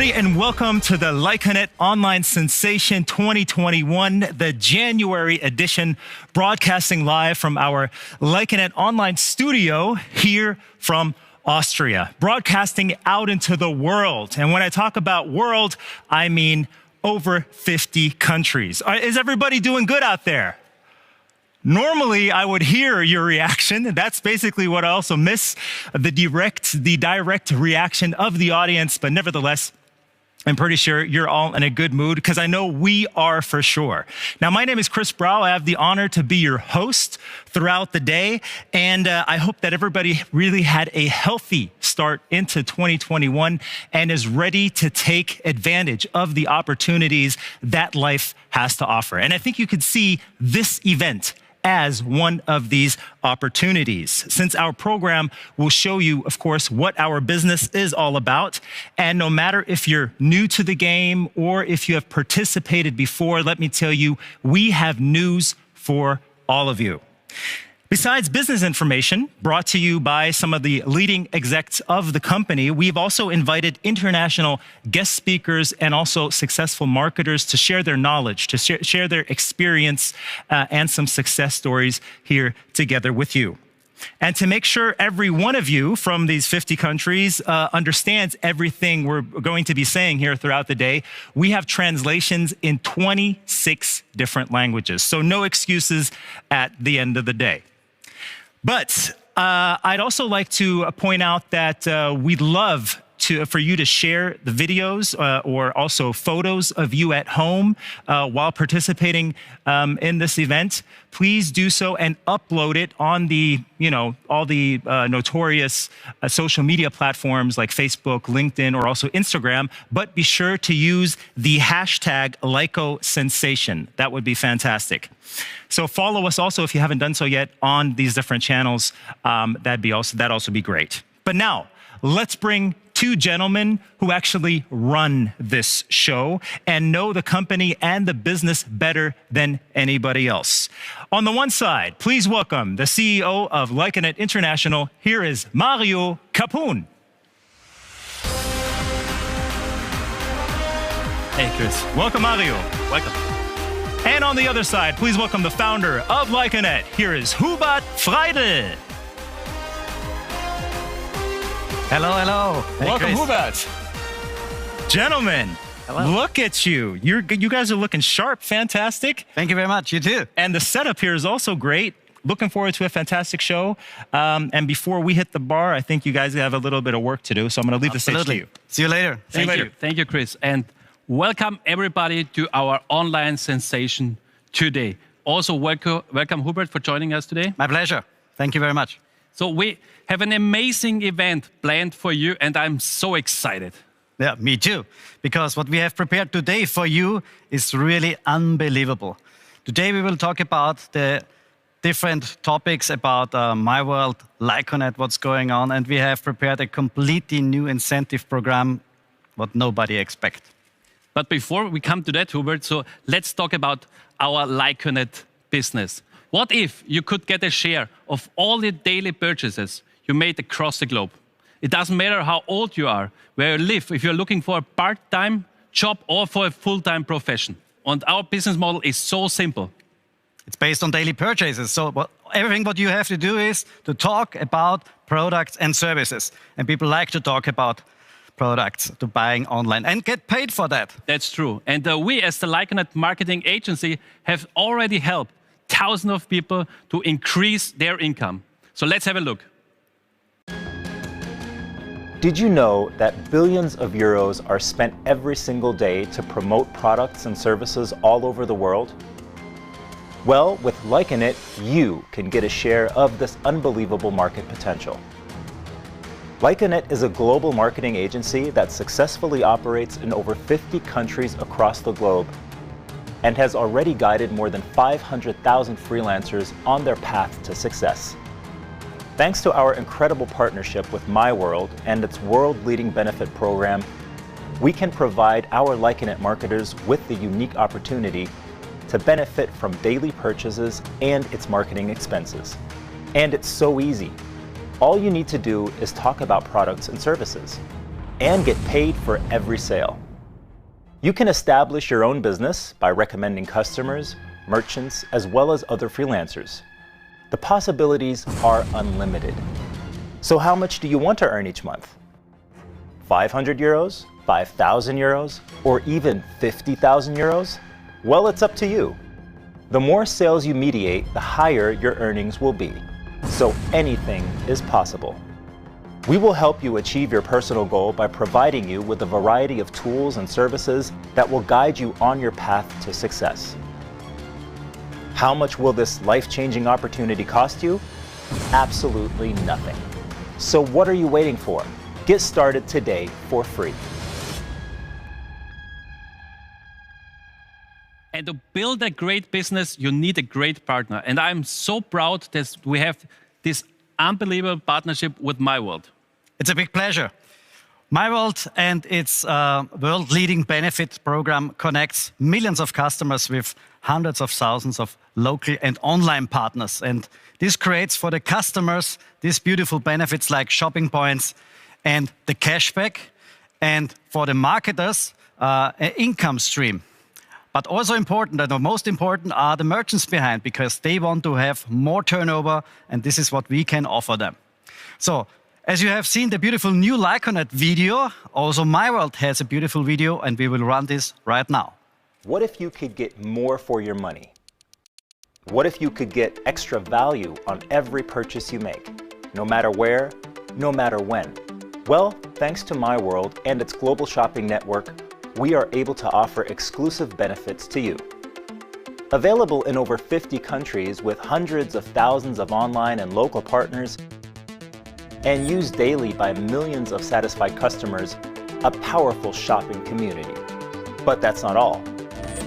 everybody, and welcome to the Lyconet Online Sensation 2021, the January edition, broadcasting live from our Lyconet Online studio here from Austria, broadcasting out into the world. And when I talk about world, I mean over 50 countries. Is everybody doing good out there? Normally, I would hear your reaction, and that's basically what I also miss, the direct reaction of the audience. But nevertheless, I'm pretty sure you're all in a good mood, because I know we are for sure. Now, my name is Chris Brau. I have the honor to be your host throughout the day, and I hope that everybody really had a healthy start into 2021 and is ready to take advantage of the opportunities that life has to offer. And I think you could see this event as one of these opportunities, since our program will show you, of course, what our business is all about. And no matter if you're new to the game or if you have participated before, let me tell you, we have news for all of you. Besides business information brought to you by some of the leading execs of the company, we've also invited international guest speakers and also successful marketers to share their knowledge, to share their experience and some success stories here together with you. And to make sure every one of you from these 50 countries understands everything we're going to be saying here throughout the day, we have translations in 26 different languages. So no excuses at the end of the day. But I'd also like to point out that we'd love for you to share the videos or also photos of you at home while participating in this event. Please do so and upload it on the, all the notorious social media platforms like Facebook, LinkedIn, or also Instagram. But be sure to use the hashtag LycoSensation. That would be fantastic. So follow us also, if you haven't done so yet, on these different channels. That'd also be great. But now, let's bring two gentlemen who actually run this show and know the company and the business better than anybody else. On the one side, please welcome the CEO of Lyconet International. Here is Mario Capun. Hey, Chris. Welcome, Mario. Welcome. And on the other side, please welcome the founder of Lyconet. Here is Hubert Freidl. Hello, hello. Hey, welcome, Hubert. Gentlemen, hello. Look at you. You guys are looking sharp, fantastic. Thank you very much, you too. And the setup here is also great. Looking forward to a fantastic show. And before we hit the bar, I think you guys have a little bit of work to do, so I'm going to leave the stage to you. See you later. Thank you, Chris. And welcome everybody to our online sensation today. Also, welcome Hubert for joining us today. My pleasure. Thank you very much. So we have an amazing event planned for you, and I'm so excited. Yeah, me too. Because what we have prepared today for you is really unbelievable. Today we will talk about the different topics about my world, Lyconet, what's going on, and we have prepared a completely new incentive program, what nobody expects. But before we come to that, Hubert, so let's talk about our Lyconet business. What if you could get a share of all the daily purchases you made across the globe? It doesn't matter how old you are, where you live, if you're looking for a part-time job or for a full-time profession. And our business model is so simple. It's based on daily purchases. So everything what you have to do is to talk about products and services. And people like to talk about products, to buying online, and get paid for that. That's true. And we, as the Lyconet Marketing Agency, have already helped thousands of people to increase their income. So let's have a look. Did you know that billions of euros are spent every single day to promote products and services all over the world? Well, with Lyconet, you can get a share of this unbelievable market potential. Lyconet is a global marketing agency that successfully operates in over 50 countries across the globe and has already guided more than 500,000 freelancers on their path to success. Thanks to our incredible partnership with My World and its world-leading benefit program, we can provide our Lyconet marketers with the unique opportunity to benefit from daily purchases and its marketing expenses. And it's so easy. All you need to do is talk about products and services. and get paid for every sale. You can establish your own business by recommending customers, merchants, as well as other freelancers. The possibilities are unlimited. So how much do you want to earn each month? 500 euros, 5,000 euros, or even 50,000 euros? Well, it's up to you. The more sales you mediate, the higher your earnings will be. So anything is possible. We will help you achieve your personal goal by providing you with a variety of tools and services that will guide you on your path to success. How much will this life-changing opportunity cost you? Absolutely nothing. So what are you waiting for? Get started today for free. And to build a great business, you need a great partner. And I'm so proud that we have this unbelievable partnership with MyWorld. It's a big pleasure. MyWorld and its world-leading benefit program connects millions of customers with hundreds of thousands of local and online partners. And this creates for the customers these beautiful benefits like shopping points and the cashback, and for the marketers, an income stream. But also important, and the most important, are the merchants behind, because they want to have more turnover, and this is what we can offer them. So, as you have seen the beautiful new Lyconet video, also MyWorld has a beautiful video, and we will run this right now. What if you could get more for your money? What if you could get extra value on every purchase you make, no matter where, no matter when? Well, thanks to MyWorld and its global shopping network, we are able to offer exclusive benefits to you. Available in over 50 countries with hundreds of thousands of online and local partners, and used daily by millions of satisfied customers, a powerful shopping community. But that's not all.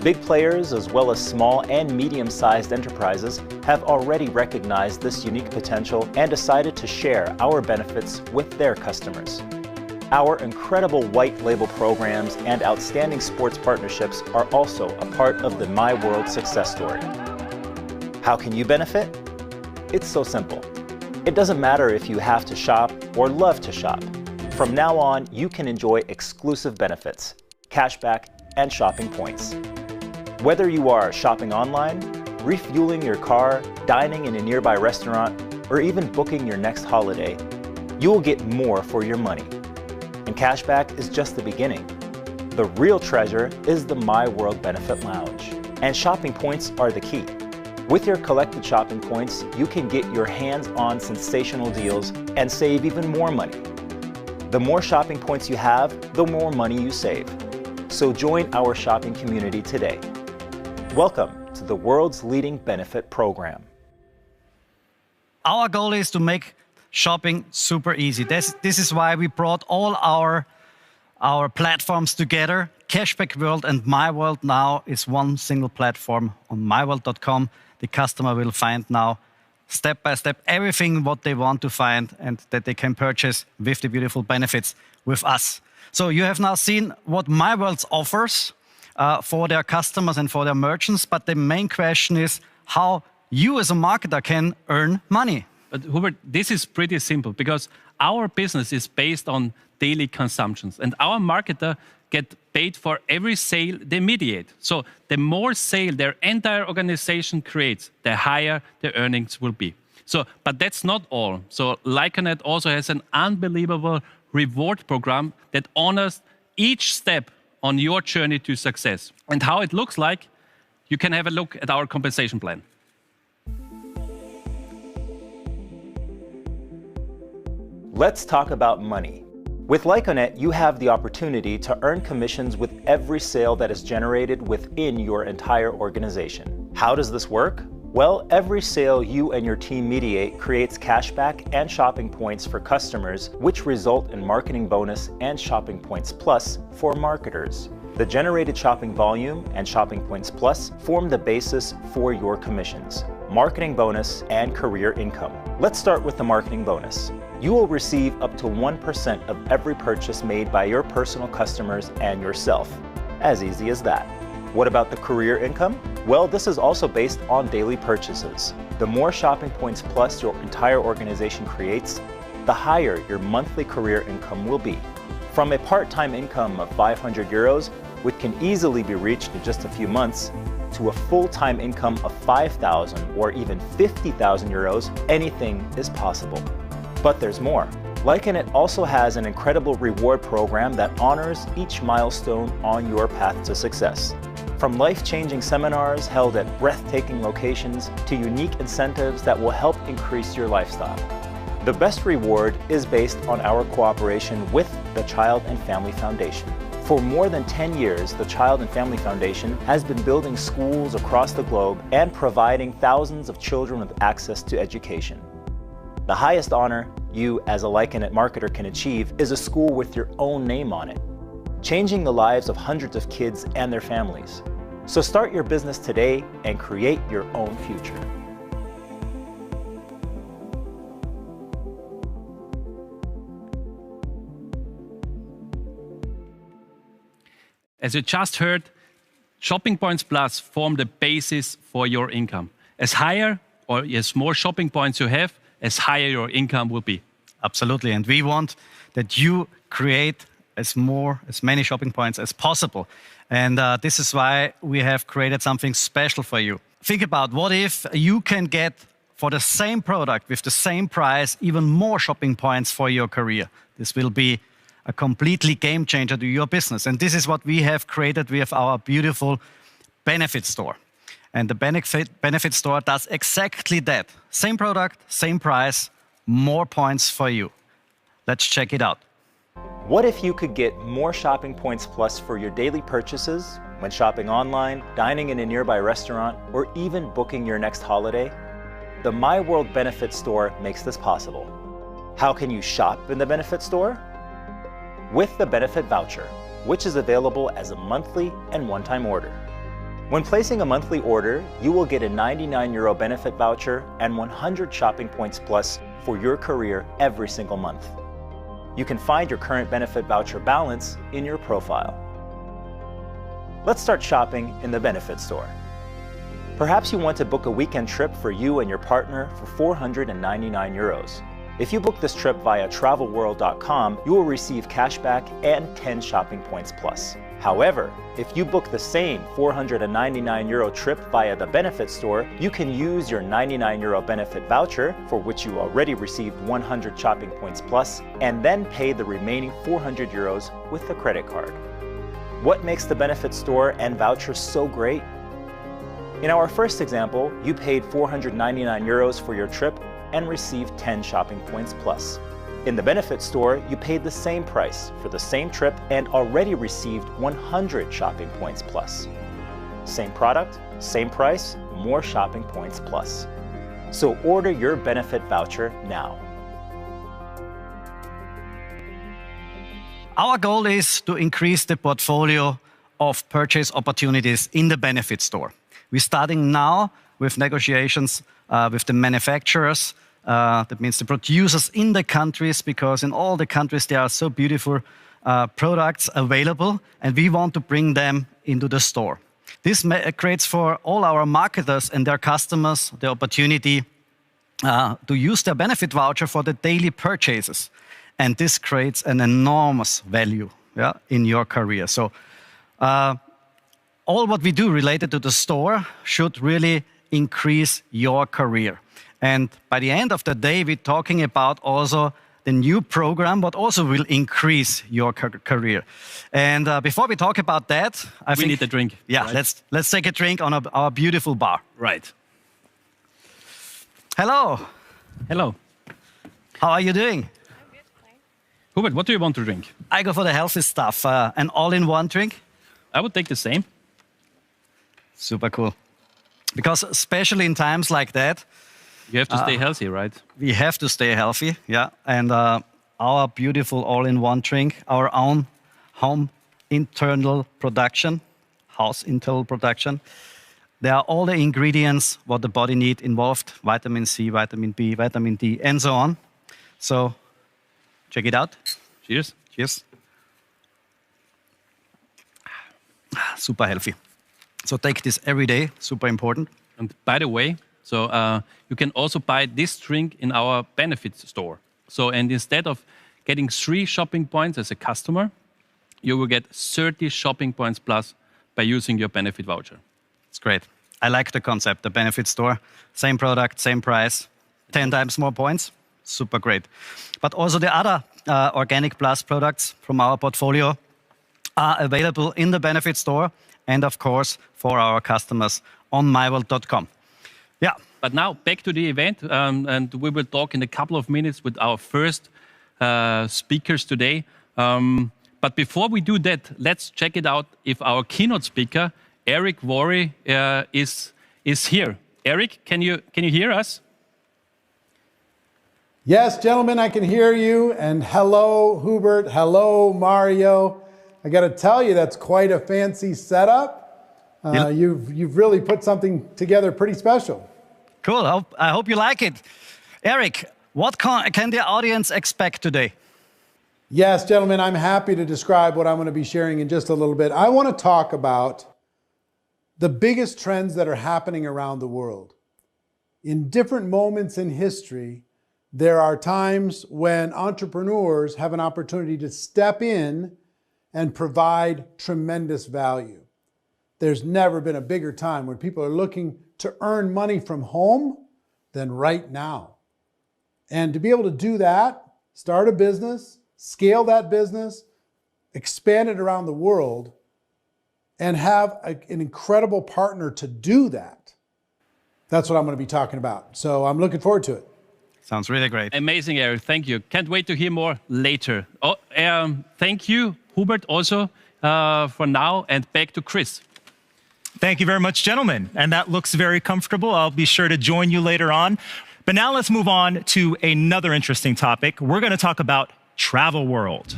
Big players, as well as small and medium-sized enterprises, have already recognized this unique potential and decided to share our benefits with their customers. Our incredible white label programs and outstanding sports partnerships are also a part of the MyWorld success story. How can you benefit? It's so simple. It doesn't matter if you have to shop or love to shop. From now on, you can enjoy exclusive benefits, cashback, and shopping points. Whether you are shopping online, refueling your car, dining in a nearby restaurant, or even booking your next holiday, you will get more for your money. And cashback is just the beginning. The real treasure is the MyWorld Benefit Lounge, and shopping points are the key. With your collected shopping points, you can get your hands on sensational deals and save even more money. The more shopping points you have, the more money you save. So join our shopping community today. Welcome to the world's leading benefit program. Our goal is to make shopping super easy. This is why we brought all our platforms together. Cashback World and MyWorld now is one single platform. On myworld.com, the customer will find now step by step everything what they want to find and that they can purchase with the beautiful benefits with us. So you have now seen what MyWorld offers for their customers and for their merchants, but the main question is how you as a marketer can earn money. But Hubert, this is pretty simple because our business is based on daily consumptions and our marketer get paid for every sale they mediate. So the more sale their entire organization creates, the higher the earnings will be. So, but that's not all. So Lyconet also has an unbelievable reward program that honors each step on your journey to success. And how it looks like, you can have a look at our compensation plan. Let's talk about money. With Lyconet, you have the opportunity to earn commissions with every sale that is generated within your entire organization. How does this work? Well, every sale you and your team mediate creates cashback and shopping points for customers, which result in marketing bonus and shopping points plus for marketers. The generated shopping volume and shopping points plus form the basis for your commissions, marketing bonus, and career income. Let's start with the marketing bonus. You will receive up to 1% of every purchase made by your personal customers and yourself. As easy as that. What about the career income? Well, this is also based on daily purchases. The more shopping points plus your entire organization creates, the higher your monthly career income will be. From a part-time income of 500 euros, which can easily be reached in just a few months, to a full-time income of 5,000 or even 50,000 euros, anything is possible. But there's more. Lyconet also has an incredible reward program that honors each milestone on your path to success. From life-changing seminars held at breathtaking locations to unique incentives that will help increase your lifestyle. The best reward is based on our cooperation with the Child and Family Foundation. For more than 10 years, the Child and Family Foundation has been building schools across the globe and providing thousands of children with access to education. The highest honor you as a Lyconet marketer can achieve is a school with your own name on it, changing the lives of hundreds of kids and their families. So start your business today and create your own future. As you just heard, Shopping Points Plus form the basis for your income. As higher or as more shopping points you have, as higher your income will be. Absolutely, and we want that you create as many shopping points as possible. And this is why we have created something special for you. Think about what if you can get for the same product with the same price even more shopping points for your career. This will be a completely game changer to your business. And this is what we have created with our beautiful benefit store. And the benefit store does exactly that. Same product, same price, more points for you. Let's check it out. What if you could get more shopping points plus for your daily purchases when shopping online, dining in a nearby restaurant, or even booking your next holiday? The My World Benefit Store makes this possible. How can you shop in the benefit store? With the benefit voucher, which is available as a monthly and one-time order. When placing a monthly order, you will get a 99 euro benefit voucher and 100 shopping points plus for your career every single month. You can find your current benefit voucher balance in your profile. Let's start shopping in the benefit store. Perhaps you want to book a weekend trip for you and your partner for 499 euros. If you book this trip via travelworld.com, you will receive cashback and 10 shopping points plus. However, if you book the same 499 euro trip via the benefit store, you can use your 99 euro benefit voucher, for which you already received 100 shopping points plus, and then pay the remaining 400 euros with a credit card. What makes the benefit store and voucher so great? In our first example, you paid 499 euros for your trip and received 10 shopping points plus. In the benefit store, you paid the same price for the same trip and already received 100 shopping points plus. Same product, same price, more shopping points plus. So order your benefit voucher now. Our goal is to increase the portfolio of purchase opportunities in the benefit store. We're starting now with negotiations with the manufacturers. That means the producers in the countries, because in all the countries there are so beautiful products available, and we want to bring them into the store. This creates for all our marketers and their customers the opportunity to use their benefit voucher for the daily purchases. And this creates an enormous value in your career. So all what we do related to the store should really increase your career. And by the end of the day, we're talking about also the new program, but also will increase your career. And before we talk about that, I think we need a drink. Yeah, right? let's take a drink on our beautiful bar. Right. Hello. Hello. How are you doing? I'm good, thanks. Hubert, what do you want to drink? I go for the healthy stuff. An all-in-one drink. I would take the same. Super cool. Because especially in times like that, You have to stay healthy, right? we have to stay healthy, yeah. And our beautiful all-in-one drink, our own house internal production, there are all the ingredients what the body needs involved: vitamin C, vitamin B, vitamin D, and so on. So check it out. Cheers. Cheers. Super healthy. So take this every day, super important. And by the way, you can also buy this drink in our benefits store. So, and instead of getting 3 shopping points as a customer, you will get 30 shopping points plus by using your benefit voucher. It's great. I like the concept, the benefit store. Same product, same price, 10 times more points. Super great. But also the other Organic Plus products from our portfolio are available in the benefit store and, of course, for our customers on myworld.com. Yeah. But now back to the event, and we will talk in a couple of minutes with our first speakers today. But before we do that, let's check it out if our keynote speaker, Eric Worre, is here. Eric, can you hear us? Yes, gentlemen, I can hear you. And hello, Hubert. Hello, Mario. I got to tell you, that's quite a fancy setup. You've really put something together pretty special. Cool. I hope you like it. Eric, what can the audience expect today? Yes, gentlemen, I'm happy to describe what I'm going to be sharing in just a little bit. I want to talk about the biggest trends that are happening around the world. In different moments in history, there are times when entrepreneurs have an opportunity to step in and provide tremendous value. There's never been a bigger time when people are looking to earn money from home than right now. And to be able to do that, start a business, scale that business, expand it around the world, and have an incredible partner to do that. That's what I'm going to be talking about. So I'm looking forward to it. Sounds really great. Amazing, Eric. Thank you. Can't wait to hear more later. Oh, thank you, Hubert, also for now. And back to Chris. Thank you very much, gentlemen. And that looks very comfortable. I'll be sure to join you later on. But now let's move on to another interesting topic. We're going to talk about Travel World.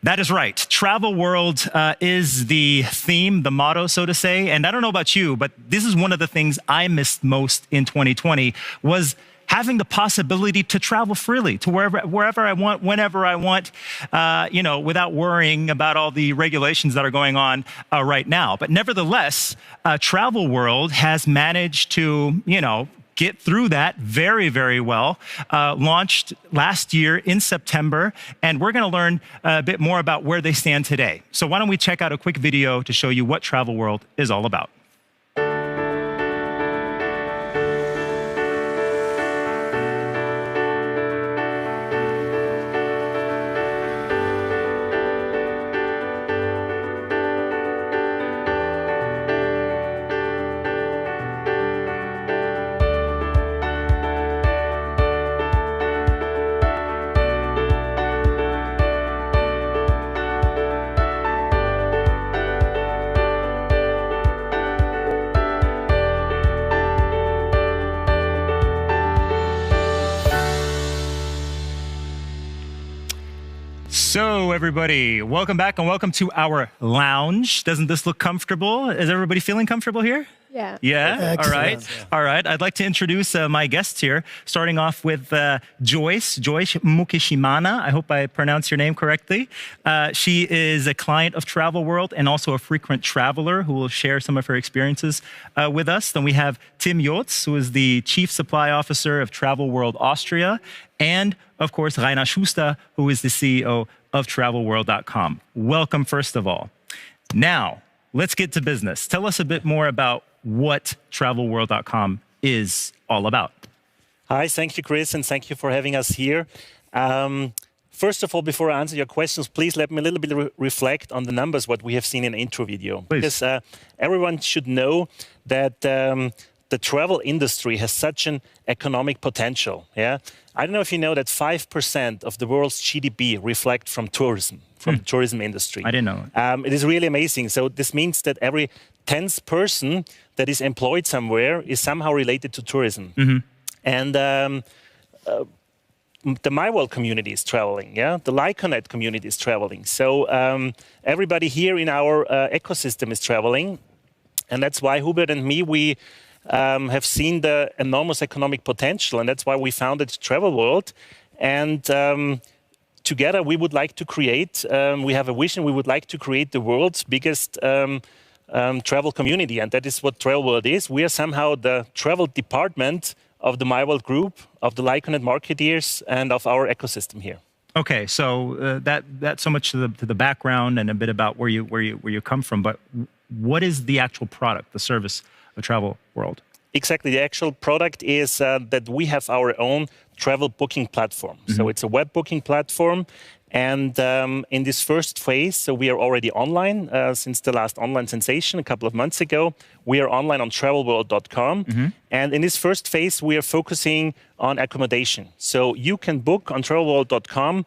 That is right. Travel World is the theme, the motto, so to say. And I don't know about you, but this is one of the things I missed most in 2020 was having the possibility to travel freely to wherever I want, whenever I want, without worrying about all the regulations that are going on right now. But nevertheless, Travel World has managed to, get through that very, very well. Launched last year in September, and we're going to learn a bit more about where they stand today. So why don't we check out a quick video to show you what Travel World is all about. So everybody, welcome back and welcome to our lounge. Doesn't this look comfortable? Is everybody feeling comfortable here? Yeah. Yeah? All right. Yeah. All right. I'd like to introduce my guests here, starting off with Joyce Mukishimana. I hope I pronounced your name correctly. She is a client of Travel World and also a frequent traveler who will share some of her experiences with us. Then we have Tim Jotz, who is the Chief Supply Officer of Travel World Austria. And, of course, Rainer Schuster, who is the CEO of TravelWorld.com. Welcome, first of all. Now, let's get to business. Tell us a bit more about what TravelWorld.com is all about. Hi, thank you, Chris, and thank you for having us here. First of all, before I answer your questions, please let me a little bit reflect on the numbers, what we have seen in the intro video. Please. Because everyone should know that the travel industry has such an economic potential. Yeah, I don't know if you know that 5% of the world's GDP reflect from tourism, from the tourism industry. I didn't know. It is really amazing. So this means that every 10th person that is employed somewhere is somehow related to tourism. Mm-hmm. And the MyWorld community is traveling, yeah? The Lyconet community is traveling. So everybody here in our ecosystem is traveling. And that's why Hubert and me, we have seen the enormous economic potential. And that's why we founded Travel World. And together we would like to create, we have a vision, we would like to create the world's biggest travel community. And that is what Travel World is. We are somehow the travel department of the MyWorld Group, of the Lyconet Marketeers, and of our ecosystem here. Okay, so that's so much to the background and a bit about where you come from. But what is the actual product, the service of Travel World? Exactly. The actual product is that we have our own travel booking platform. So it's a web booking platform. And in this first phase, so we are already online since the last online sensation a couple of months ago. We are online on travelworld.com. And in this first phase, we are focusing on accommodation. So you can book on travelworld.com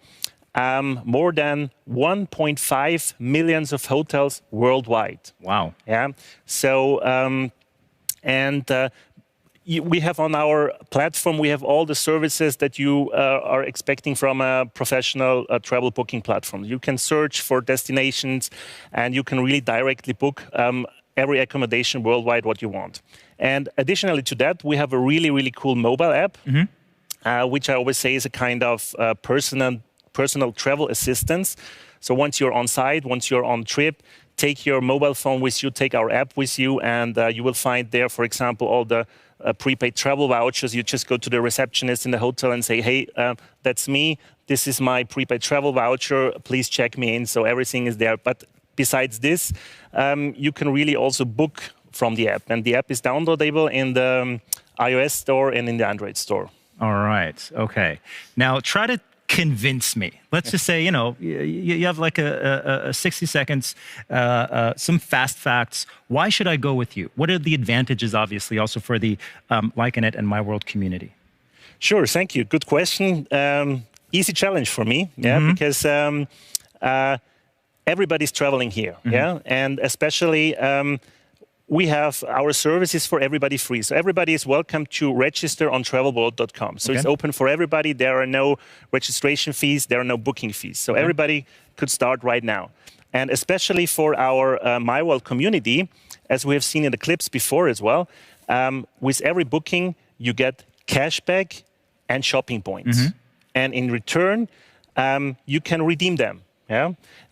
more than 1.5 million of hotels worldwide. Wow. Yeah. So, we have on our platform, we have all the services that you are expecting from a professional travel booking platform. You can search for destinations and you can really directly book every accommodation worldwide what you want. And additionally to that, we have a really, really cool mobile app, which I always say is a kind of personal travel assistance. So once you're on site, once you're on trip, take your mobile phone with you, take our app with you, and you will find there, for example, all the prepaid travel vouchers. You just go to the receptionist in the hotel and say, hey, that's me. This is my prepaid travel voucher. Please check me in. So everything is there. But besides this, you can really also book from the app. And the app is downloadable in the iOS store and in the Android store. All right. Okay. Now try to convince me. Let's just say, you have like a 60 seconds, some fast facts. Why should I go with you? What are the advantages, obviously, also for the Lyconet and MyWorld community? Sure. Thank you. Good question. Easy challenge for me, because everybody's traveling here, and especially we have our services for everybody free. So everybody is welcome to register on travelworld.com. So it's open for everybody. There are no registration fees. There are no booking fees. So everybody could start right now. And especially for our MyWorld community, as we have seen in the clips before as well, with every booking, you get cashback and shopping points. And in return, you can redeem them.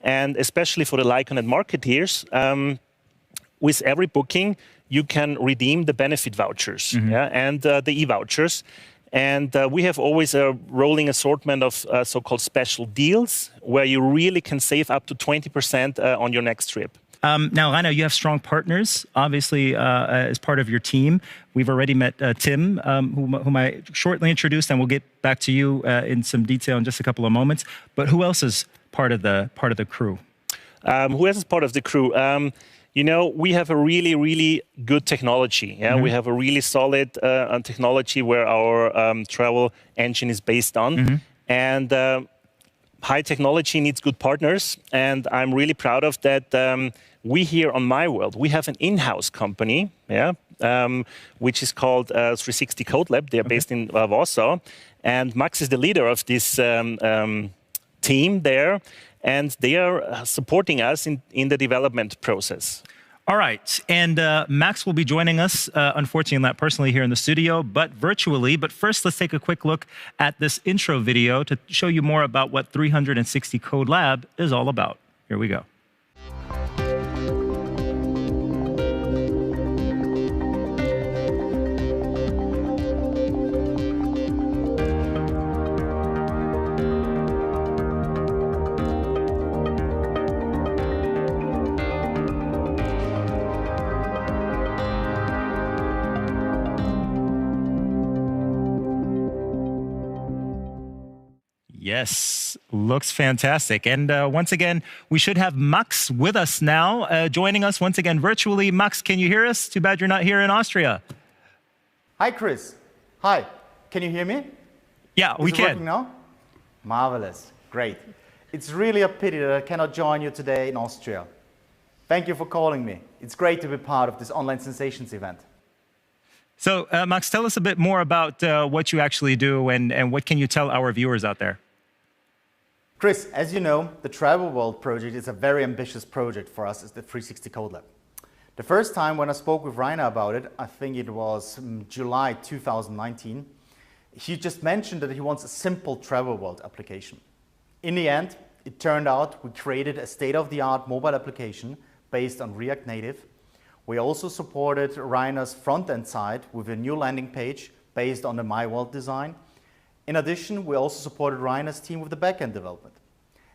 And especially for the Lyconet Marketeers, with every booking, you can redeem the benefit vouchers and the e-vouchers. And we have always a rolling assortment of so-called special deals where you really can save up to 20% on your next trip. Now, Rainer, you have strong partners, obviously, as part of your team. We've already met Tim, whom I shortly introduced, and we'll get back to you in some detail in just a couple of moments. But who else is part of the crew? Who else is part of the crew? We have a really, really good technology. We have a really solid technology where our travel engine is based on. And high technology needs good partners. And I'm really proud of that. We here on MyWorld, we have an in-house company, which is called 360 Code Lab. They're based in Warsaw. And Max is the leader of this team there. And they are supporting us in the development process. All right. And Max will be joining us, unfortunately not personally here in the studio, but virtually. But first, let's take a quick look at this intro video to show you more about what 360 Code Lab is all about. Here we go. Yes, looks fantastic. And once again, we should have Max with us now, joining us once again virtually. Max, can you hear us? Too bad you're not here in Austria. Hi, Chris. Hi. Can you hear me? Yeah, we can. Is it working now? Marvelous. Great. It's really a pity that I cannot join you today in Austria. Thank you for calling me. It's great to be part of this Online Sensations event. So, Max, tell us a bit more about what you actually do and what can you tell our viewers out there? Chris, as you know, the Travel World project is a very ambitious project for us as the 360 Code Lab. The first time when I spoke with Rainer about it, I think it was July 2019, he just mentioned that he wants a simple Travel World application. In the end, it turned out we created a state-of-the-art mobile application based on React Native. We also supported Rainer's front-end side with a new landing page based on the My World design. In addition, we also supported Rainer's team with the backend development.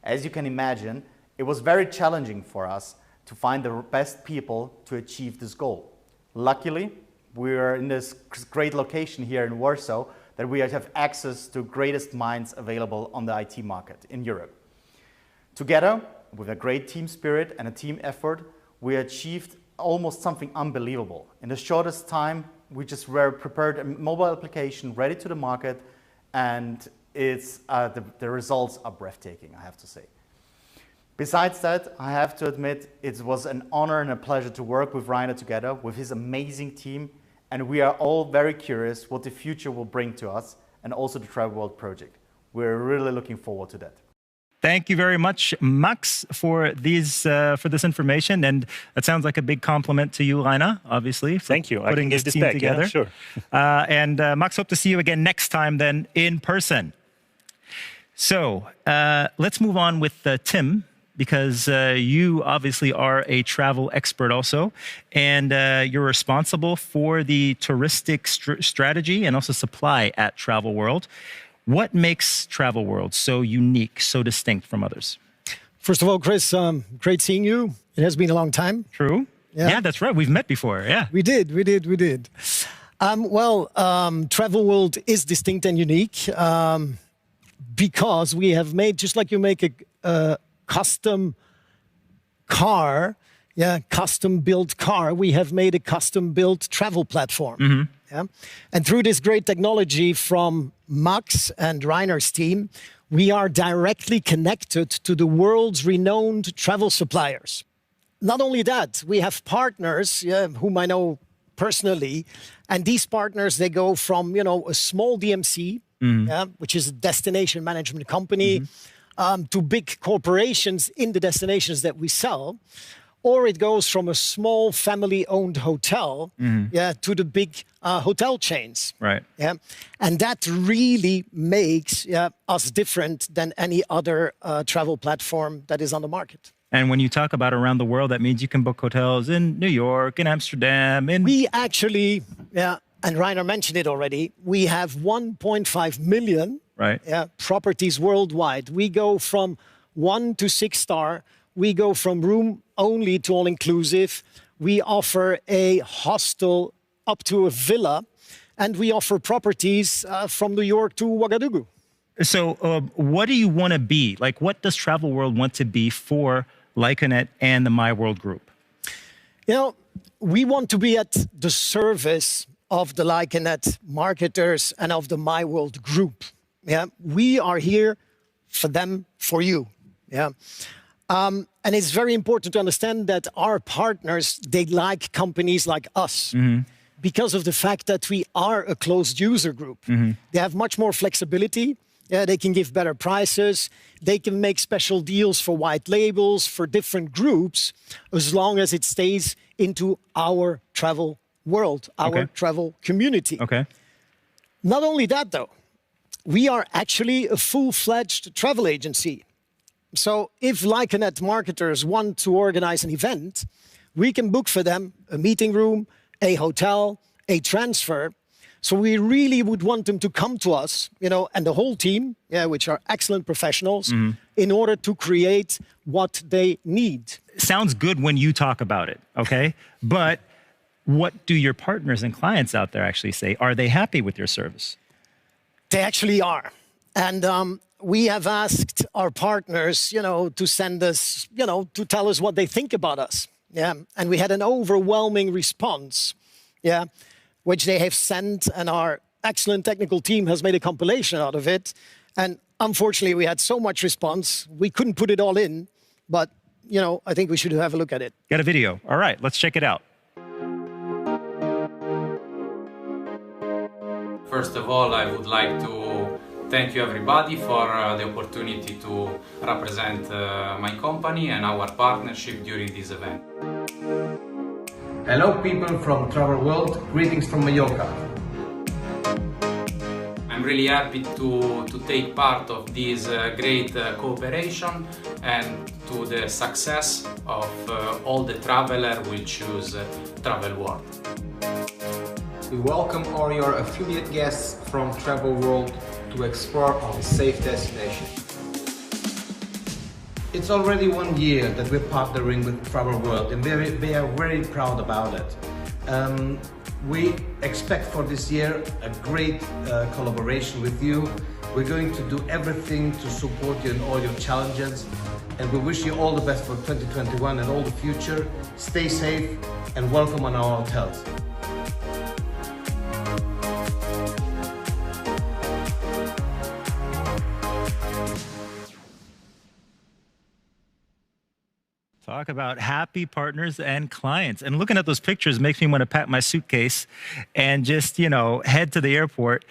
As you can imagine, it was very challenging for us to find the best people to achieve this goal. Luckily, we are in this great location here in Warsaw that we have access to greatest minds available on the IT market in Europe. Together, with a great team spirit and a team effort, we achieved almost something unbelievable. In the shortest time, we just were prepared a mobile application ready to the market, and the results are breathtaking, I have to say. Besides that, I have to admit, it was an honor and a pleasure to work with Rainer together, with his amazing team, and we are all very curious what the future will bring to us, and also the Travel World project. We're really looking forward to that. Thank you very much, Max, for this information, and that sounds like a big compliment to you, Rainer, obviously. Thank you. Putting this team together. Yeah, sure. And Max, hope to see you again next time, then in person. So let's move on with Tim, because you obviously are a travel expert also, and you're responsible for the touristic strategy and also supply at Travel World. What makes Travel World so unique, so distinct from others? First of all, Chris, great seeing you. It has been a long time. True. Yeah, that's right. We've met before. Yeah. We did. Travel World is distinct and unique because we have made, just like you make a custom car, custom-built car, we have made a custom-built travel platform. Mm-hmm. Yeah? And through this great technology from Max and Rainer's team, we are directly connected to the world's renowned travel suppliers. Not only that, we have partners whom I know personally, and these partners, they go from a small DMC, which is a destination management company, to big corporations in the destinations that we sell. Or it goes from a small family-owned hotel to the big hotel chains. Right. Yeah, and that really makes us different than any other travel platform that is on the market. And when you talk about around the world, that means you can book hotels in New York, in Amsterdam, We actually, and Rainer mentioned it already, we have 1.5 million properties worldwide. We go from 1 to 6 star. We go from room only to all-inclusive. We offer a hostel up to a villa, and we offer properties from New York to Ouagadougou. So what do you want to be? Like, what does Travel World want to be for Lyconet and the My World group? We want to be at the service of the Lyconet marketers and of the My World group. We are here for them, for you. And it's very important to understand that our partners, they like companies like us because of the fact that we are a closed user group. They have much more flexibility. They can give better prices. They can make special deals for white labels, for different groups, as long as it stays into our travel world, our travel community. Not only that, though, we are actually a full-fledged travel agency. So if Lyconet marketers want to organize an event, we can book for them a meeting room, a hotel, a transfer. So we really would want them to come to us, and the whole team, which are excellent professionals, in order to create what they need. Sounds good when you talk about it, okay? But what do your partners and clients out there actually say? Are they happy with your service? They actually are. And we have asked our partners, to send us, to tell us what they think about us. And we had an overwhelming response, which they have sent, and our excellent technical team has made a compilation out of it. And unfortunately, we had so much response, we couldn't put it all in, but, I think we should have a look at it. Got a video. All right, let's check it out. First of all, I would like to thank you everybody for the opportunity to represent my company and our partnership during this event. Hello people from Travel World, greetings from Mallorca. I'm really happy to take part of this great cooperation and to the success of all the travelers who will choose Travel World. We welcome all your affiliate guests from Travel World to explore our safe destination. It's already 1 year that we're partnering with Travel World, and we are very proud about it. We expect for this year a great collaboration with you. We're going to do everything to support you in all your challenges, and we wish you all the best for 2021 and all the future. Stay safe and welcome on our hotels. Talk about happy partners and clients. And looking at those pictures makes me want to pack my suitcase and just, head to the airport.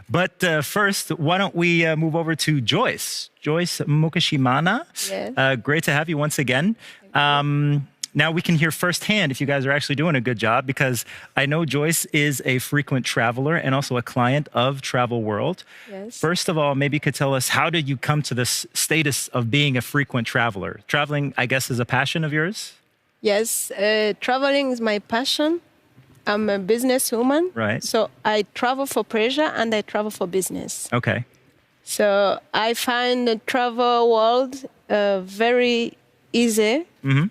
But first, why don't we move over to Joyce? Joyce Mukashimana. Yes. Great to have you once again. Now we can hear firsthand if you guys are actually doing a good job, because I know Joyce is a frequent traveler and also a client of Travel World. Yes. First of all, maybe you could tell us, how did you come to this status of being a frequent traveler? Traveling, I guess, is a passion of yours? Yes, traveling is my passion. I'm a businesswoman. Right. So I travel for pleasure and I travel for business. Okay. So I find the Travel World very easy. Mm-hmm.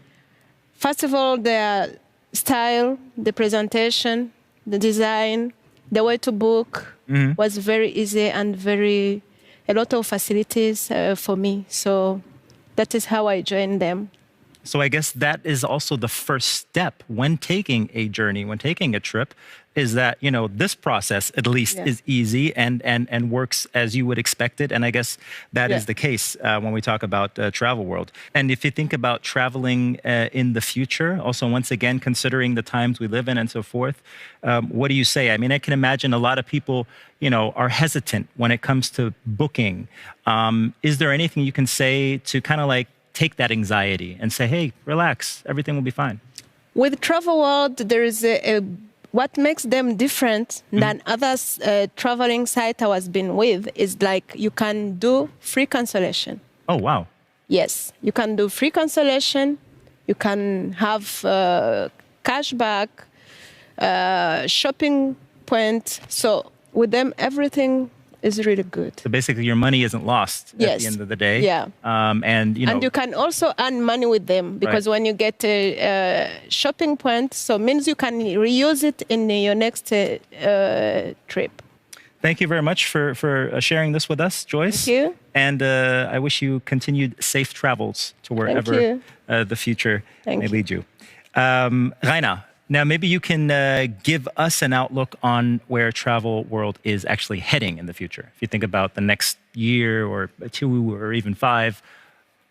First of all, the style, the presentation, the design, the way to book was very easy and a lot of facilities for me. So that is how I joined them. So I guess that is also the first step when taking a journey, when taking a trip, is that, this process at least is easy and works as you would expect it. And I guess that is the case when we talk about Travel World. And if you think about traveling in the future, also once again, considering the times we live in and so forth, what do you say? I mean, I can imagine a lot of people, are hesitant when it comes to booking. Is there anything you can say to kind of like take that anxiety and say, hey, relax, everything will be fine? With Travel World, there is what makes them different than other traveling sites I was been with is like you can do free cancellation. Oh, wow. Yes, you can do free cancellation. You can have cashback, shopping point. So with them, everything is really good. So basically your money isn't lost at the end of the day. Yeah. And you can also earn money with them, because when you get a shopping point, so means you can reuse it in your next trip. Thank you very much for sharing this with us, Joyce. Thank you. And I wish you continued safe travels to wherever the future may lead you. Raina, now maybe you can give us an outlook on where Travel World is actually heading in the future. If you think about the next year or 2 or even 5,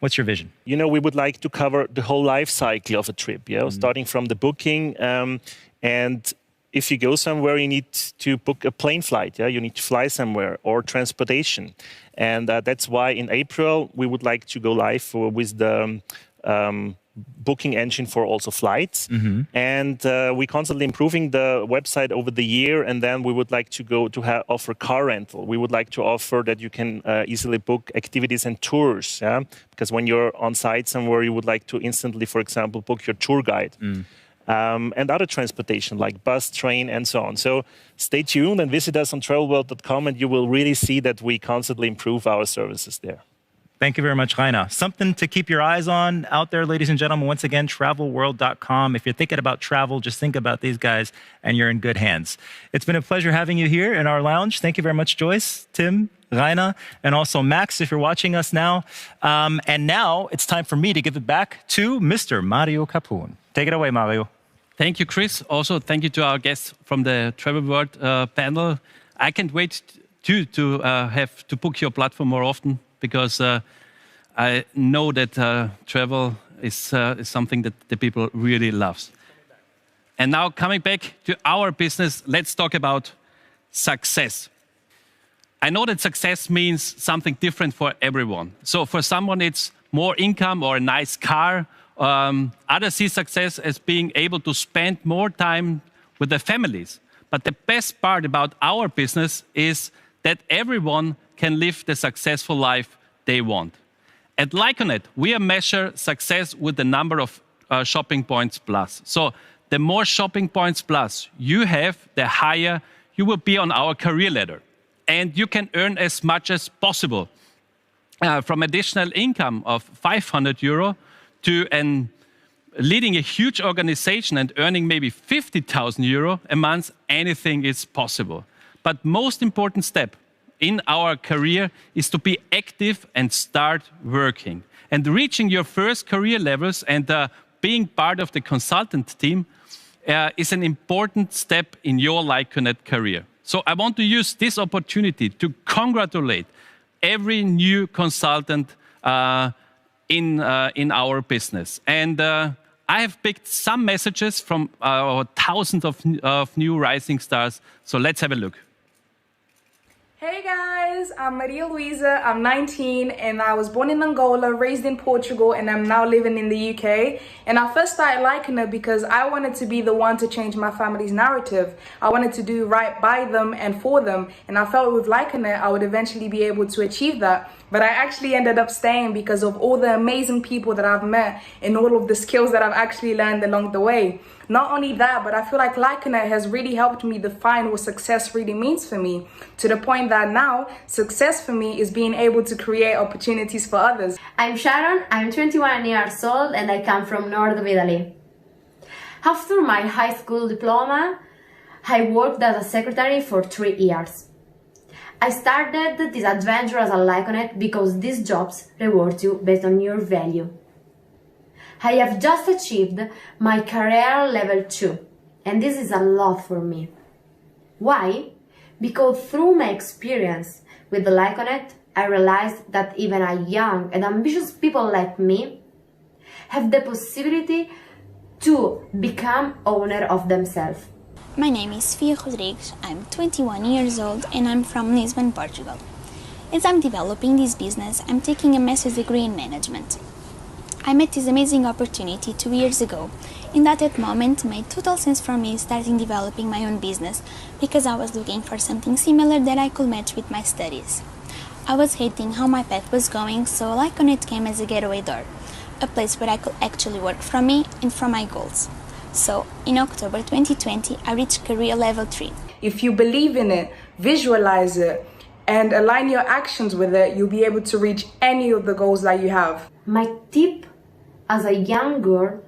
what's your vision? We would like to cover the whole life cycle of a trip, starting from the booking. And if you go somewhere, you need to book a plane flight. You need to fly somewhere, or transportation. And that's why in April, we would like to go live with the booking engine for also flights. And we're constantly improving the website over the year. And then we would like to go to offer car rental. We would like to offer that you can easily book activities and tours. Because when you're on site somewhere, you would like to instantly, for example, book your tour guide. And other transportation like bus, train, and so on. So stay tuned and visit us on travelworld.com, and you will really see that we constantly improve our services there. Thank you very much, Raina. Something to keep your eyes on out there, ladies and gentlemen. Once again, travelworld.com. If you're thinking about travel, just think about these guys and you're in good hands. It's been a pleasure having you here in our lounge. Thank you very much, Joyce, Tim, Raina, and also Max, if you're watching us now. And now it's time for me to give it back to Mr. Mario Capun. Take it away, Mario. Thank you, Chris. Also, thank you to our guests from the Travel World panel. I can't wait to have to book your platform more often, because I know that travel is something that the people really loves. And now coming back to our business, let's talk about success. I know that success means something different for everyone. So for someone, it's more income or a nice car. Others see success as being able to spend more time with their families. But the best part about our business is that everyone can live the successful life they want. At Lyconet, we measure success with the number of shopping points plus. So the more shopping points plus you have, the higher you will be on our career ladder. And you can earn as much as possible. From additional income of 500 euro to leading a huge organization and earning maybe 50,000 euro a month, anything is possible. But most important step in our career is to be active and start working. And reaching your first career levels and being part of the consultant team is an important step in your Lyconet career. So I want to use this opportunity to congratulate every new consultant in our business. And I have picked some messages from our thousands of new rising stars. So let's have a look. Hey guys, I'm Maria Luisa, I'm 19 and I was born in Angola, raised in Portugal, and I'm now living in the UK. And I first started Lyconet because I wanted to be the one to change my family's narrative. I wanted to do right by them and for them, and I felt with Lyconet I would eventually be able to achieve that. But I actually ended up staying because of all the amazing people that I've met and all of the skills that I've actually learned along the way. Not only that, but I feel like Lyconet has really helped me define what success really means for me, to the point that now success for me is being able to create opportunities for others. I'm Sharon, I'm 21 years old and I come from north of Italy. After my high school diploma, I worked as a secretary for 3 years. I started this adventure as a Lyconet because these jobs reward you based on your value. I have just achieved my career level 2, and this is a lot for me. Why? Because through my experience with the Lyconet, I realized that even a young and ambitious people like me have the possibility to become owner of themselves. My name is Fia Rodrigues, I'm 21 years old and I'm from Lisbon, Portugal. As I'm developing this business, I'm taking a master's degree in management. I met this amazing opportunity 2 years ago, and at that moment made total sense for me starting developing my own business because I was looking for something similar that I could match with my studies. I was hating how my path was going, so Lyconet came as a getaway door, a place where I could actually work from me and from my goals. So, in October 2020, I reached career level 3. If you believe in it, visualize it, and align your actions with it, you'll be able to reach any of the goals that you have. My tip as a young girl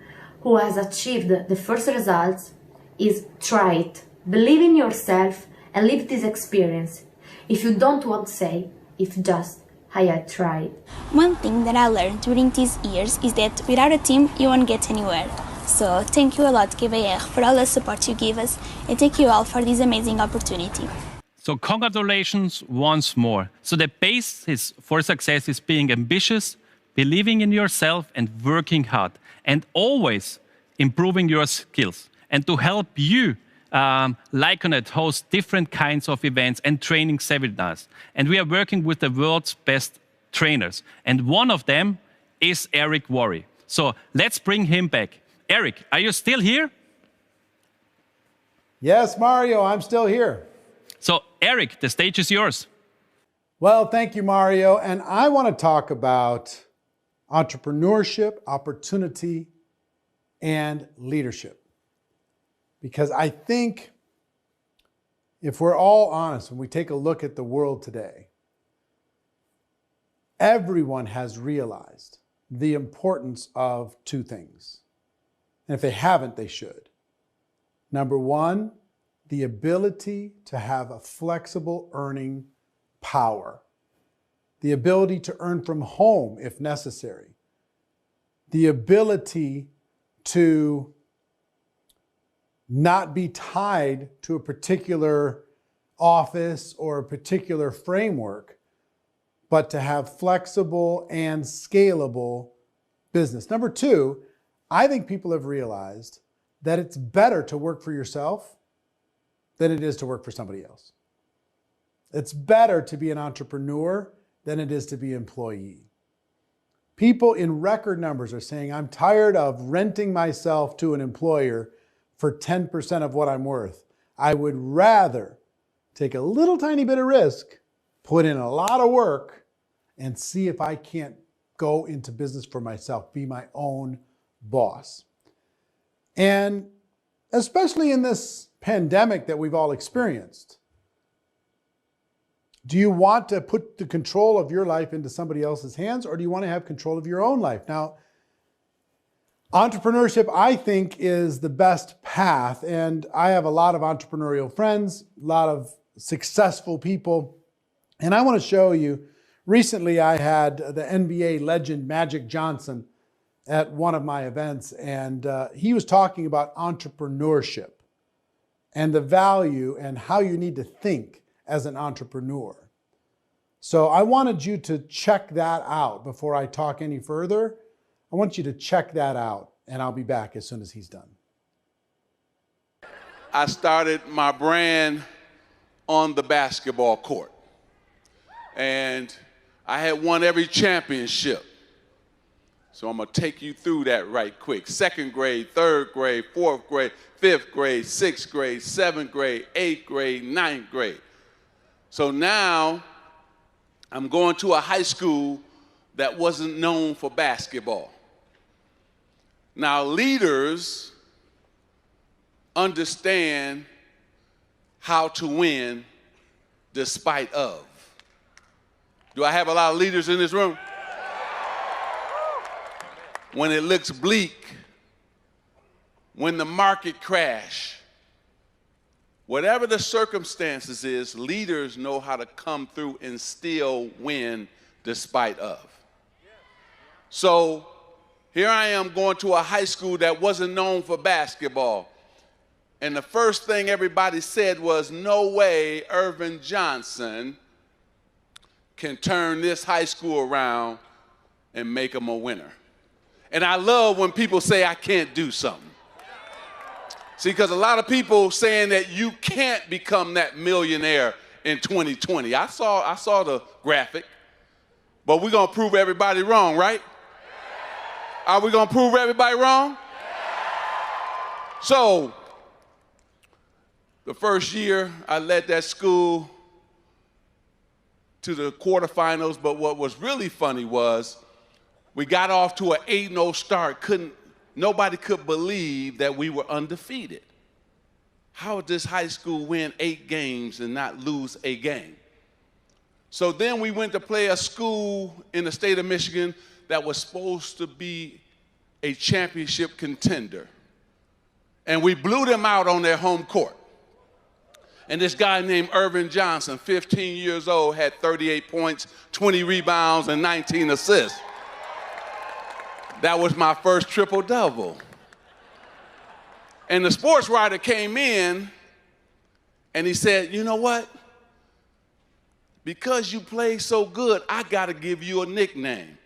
who has achieved the first results is try it. Believe in yourself and live this experience. If you don't want to say, if just, I had tried. One thing that I learned during these years is that without a team, you won't get anywhere. So thank you a lot, KVR, for all the support you give us, and thank you all for this amazing opportunity. So congratulations once more. So the basis for success is being ambitious, believing in yourself and working hard, and always improving your skills. And to help you, Lyconet hosts different kinds of events and training seminars. And we are working with the world's best trainers. And one of them is Eric Worre. So let's bring him back. Eric, are you still here? Yes, Mario, I'm still here. So Eric, the stage is yours. Well, thank you, Mario. And I want to talk about entrepreneurship, opportunity, and leadership. Because I think if we're all honest, when we take a look at the world today, everyone has realized the importance of 2 things. And if they haven't, they should. Number 1, the ability to have a flexible earning power. The ability to earn from home if necessary. The ability to not be tied to a particular office or a particular framework, but to have flexible and scalable business. Number 2, I think people have realized that it's better to work for yourself than it is to work for somebody else. It's better to be an entrepreneur than it is to be an employee. People in record numbers are saying, I'm tired of renting myself to an employer for 10% of what I'm worth. I would rather take a little tiny bit of risk, put in a lot of work, and see if I can't go into business for myself, be my own boss. And especially in this pandemic that we've all experienced. Do you want to put the control of your life into somebody else's hands, or do you want to have control of your own life? Now, entrepreneurship, I think, is the best path, and I have a lot of entrepreneurial friends, a lot of successful people, and I want to show you. Recently, I had the NBA legend Magic Johnson at one of my events, and he was talking about entrepreneurship and the value and how you need to think as an entrepreneur. So I wanted you to check that out before I talk any further. I want you to check that out, and I'll be back as soon as he's done. I started my brand on the basketball court, and I had won every championship. So I'm going to take you through that right quick. 2nd grade, 3rd grade, 4th grade, 5th grade, 6th grade, 7th grade, 8th grade, 9th grade. So now I'm going to a high school that wasn't known for basketball. Now, leaders understand how to win despite of. Do I have a lot of leaders in this room? When it looks bleak, when the market crash, whatever the circumstances is, leaders know how to come through and still win despite of. So here I am going to a high school that wasn't known for basketball. And the first thing everybody said was, no way Irvin Johnson can turn this high school around and make them a winner. And I love when people say I can't do something. See, because a lot of people saying that you can't become that millionaire in 2020. I saw the graphic, but we're going to prove everybody wrong, right? Are we going to prove everybody wrong? So, the first year I led that school to the quarterfinals, but what was really funny was we got off to an 8-0 start. Nobody could believe that we were undefeated. How would this high school win 8 games and not lose a game? So then we went to play a school in the state of Michigan that was supposed to be a championship contender. And we blew them out on their home court. And this guy named Irvin Johnson, 15 years old, had 38 points, 20 rebounds, and 19 assists. That was my first triple-double. And the sports writer came in and he said, you know what? Because you play so good, I got to give you a nickname.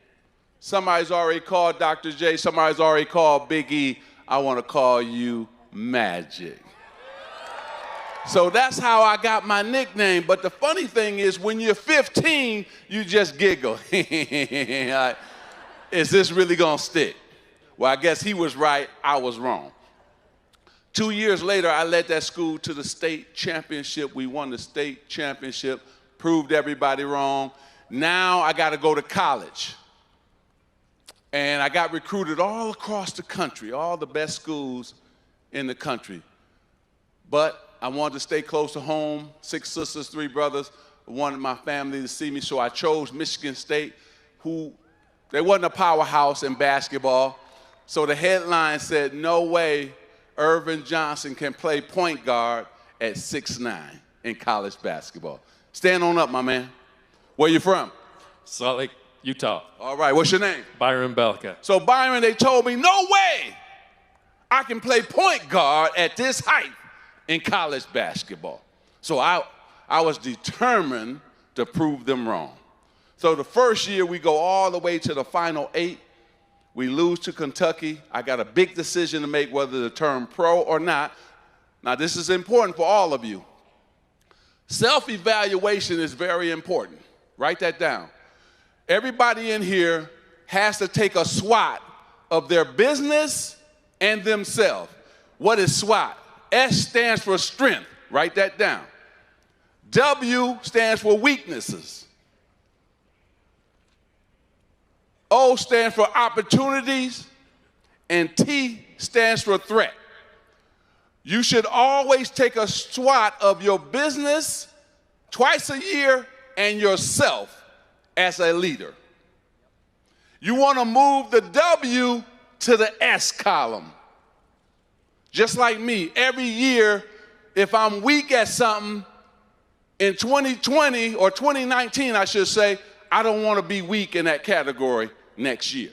Somebody's already called Dr. J, somebody's already called Big E. I want to call you Magic. So that's how I got my nickname. But the funny thing is, when you're 15, you just giggle. Is this really going to stick? Well, I guess he was right, I was wrong. 2 years later, I led that school to the state championship. We won the state championship, proved everybody wrong. Now I got to go to college. And I got recruited all across the country, all the best schools in the country. But I wanted to stay close to home, 6 sisters, 3 brothers. I wanted my family to see me, so I chose Michigan State, who they wasn't a powerhouse in basketball. So the headline said, no way Irvin Johnson can play point guard at 6'9" in college basketball. Stand on up, my man. Where you from? Salt Lake, Utah. All right, what's your name? Byron Belka. So Byron, they told me, no way I can play point guard at this height in college basketball. So I was determined to prove them wrong. So the first year we go all the way to the Final 8. We lose to Kentucky. I got a big decision to make whether to turn pro or not. Now this is important for all of you. Self-evaluation is very important. Write that down. Everybody in here has to take a SWOT of their business and themselves. What is SWOT? S stands for strength. Write that down. W stands for weaknesses. O stands for opportunities, and T stands for threat. You should always take a SWOT of your business twice a year and yourself as a leader. You want to move the W to the S column. Just like me, every year, if I'm weak at something, in 2020 or 2019, I should say, I don't want to be weak in that category next year.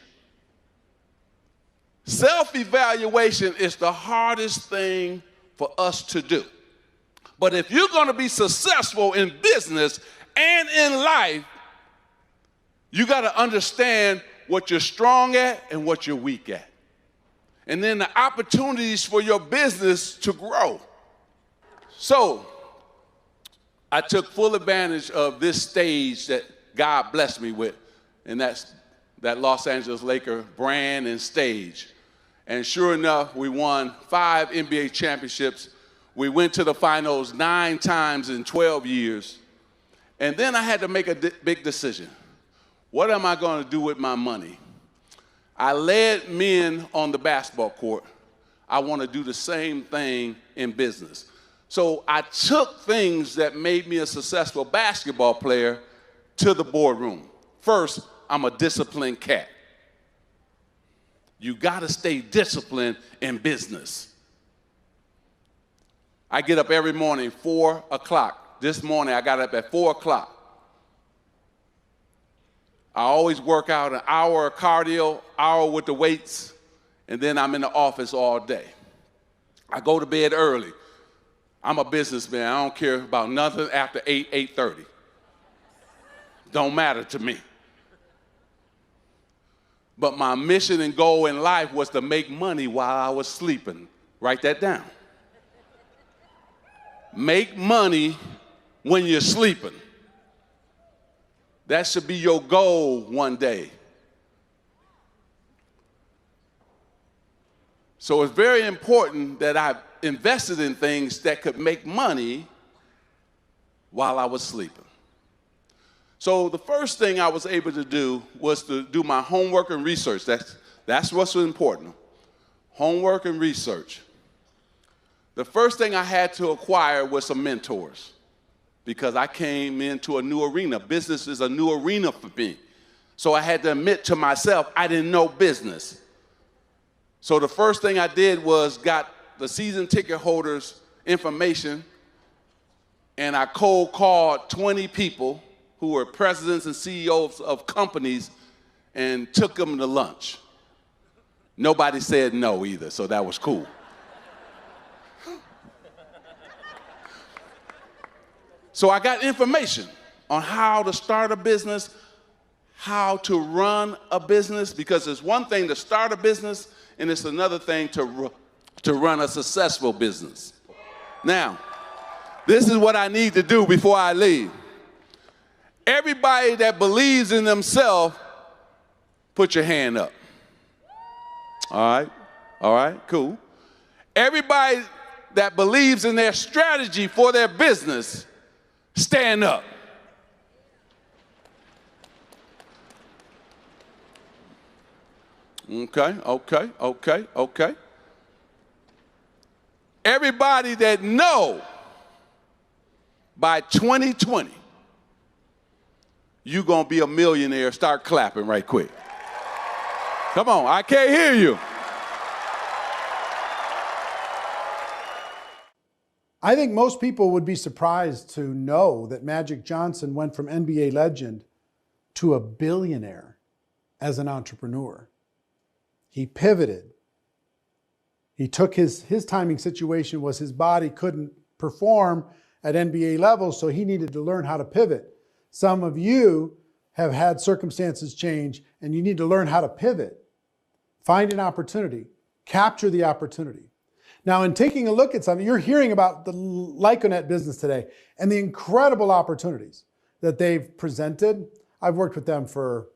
Self-evaluation is the hardest thing for us to do. But if you're going to be successful in business and in life, you got to understand what you're strong at and what you're weak at. And then the opportunities for your business to grow. So I took full advantage of this stage that God blessed me with, and that's that Los Angeles Lakers brand and stage. And sure enough, we won 5 NBA championships. We went to the finals 9 times in 12 years. And then I had to make a big decision. What am I going to do with my money? I led men on the basketball court. I want to do the same thing in business. So I took things that made me a successful basketball player to the boardroom. First, I'm a disciplined cat. You got to stay disciplined in business. I get up every morning, 4 o'clock. This morning, I got up at 4 o'clock. I always work out an hour of cardio, hour with the weights, and then I'm in the office all day. I go to bed early. I'm a businessman. I don't care about nothing after 8:30. Don't matter to me. But my mission and goal in life was to make money while I was sleeping. Write that down. Make money when you're sleeping. That should be your goal one day. So it's very important that I invested in things that could make money while I was sleeping. So the first thing I was able to do was to do my homework and research. That's what's important. Homework and research. The first thing I had to acquire was some mentors because I came into a new arena. Business is a new arena for me. So I had to admit to myself I didn't know business. So the first thing I did was got the season ticket holders' information, and I cold called 20 people who were presidents and CEOs of companies and took them to lunch. Nobody said no either, so that was cool. So I got information on how to start a business, how to run a business, because it's one thing to start a business and it's another thing to run a successful business. Now, this is what I need to do before I leave. Everybody that believes in themselves, put your hand up. All right, cool. Everybody that believes in their strategy for their business, stand up. Okay. Everybody that know by 2020, you're going to be a millionaire, start clapping right quick. Come on, I can't hear you. I think most people would be surprised to know that Magic Johnson went from NBA legend to a billionaire as an entrepreneur. He pivoted. He took his timing situation was his body couldn't perform at NBA levels, so he needed to learn how to pivot. Some of you have had circumstances change and you need to learn how to pivot. Find an opportunity. Capture the opportunity. Now, in taking a look at something, you're hearing about the Lyconet business today and the incredible opportunities that they've presented. I've worked with them for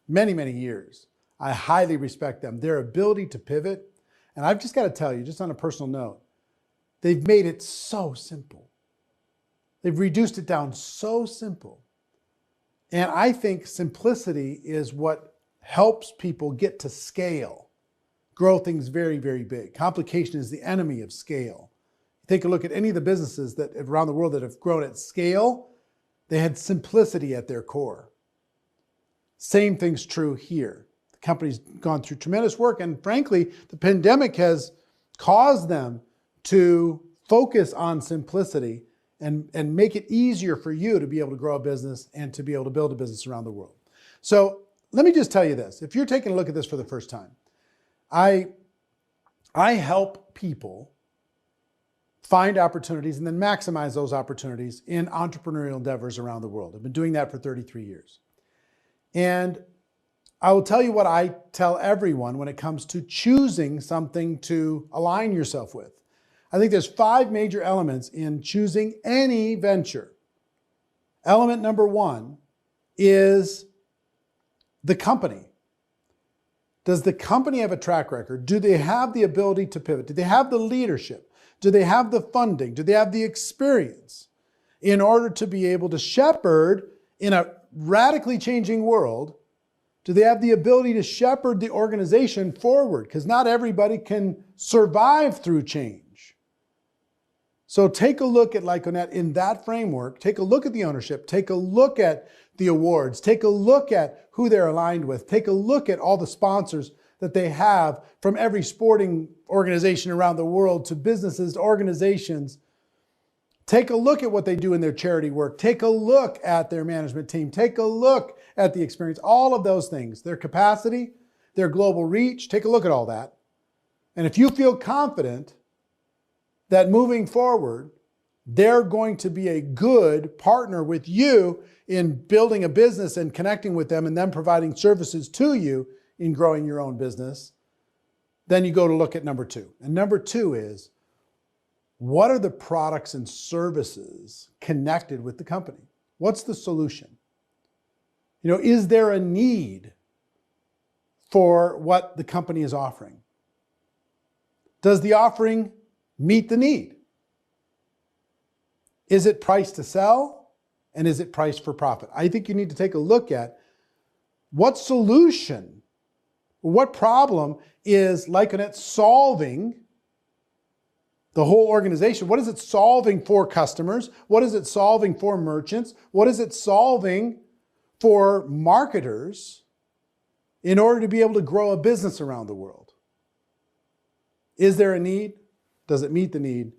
many, many years. I highly respect them. Their ability to pivot, and I've just got to tell you, just on a personal note, they've made it so simple. They've reduced it down so simple. And I think simplicity is what helps people get to scale. Grow things very, very big. Complication is the enemy of scale. Take a look at any of the businesses that around the world that have grown at scale. They had simplicity at their core. Same thing's true here. The company's gone through tremendous work, and frankly, the pandemic has caused them to focus on simplicity and make it easier for you to be able to grow a business and to be able to build a business around the world. So let me just tell you this. If you're taking a look at this for the first time, I help people find opportunities and then maximize those opportunities in entrepreneurial endeavors around the world. I've been doing that for 33 years. And I will tell you what I tell everyone when it comes to choosing something to align yourself with. I think there's 5 major elements in choosing any venture. Element number 1 is the company. Does the company have a track record? Do they have the ability to pivot? Do they have the leadership? Do they have the funding? Do they have the experience in order to be able to shepherd in a radically changing world? Do they have the ability to shepherd the organization forward? Because not everybody can survive through change. So take a look at Lyconet in that framework. Take a look at the ownership. Take a look at the awards. Take a look at who they're aligned with. Take a look at all the sponsors that they have, from every sporting organization around the world to businesses, to organizations. Take a look at what they do in their charity work. Take a look at their management team. Take a look at the experience, all of those things, their capacity, their global reach. Take a look at all that. And if you feel confident that moving forward, they're going to be a good partner with you in building a business and connecting with them and them providing services to you in growing your own business, then you go to look at number 2. And number 2 is, what are the products and services connected with the company? What's the solution? Is there a need for what the company is offering? Does the offering meet the need? Is it priced to sell? And is it priced for profit? I think you need to take a look at what solution, what problem is Lyconet solving the whole organization? What is it solving for customers? What is it solving for merchants? What is it solving for marketers in order to be able to grow a business around the world? Is there a need? Does it meet the need?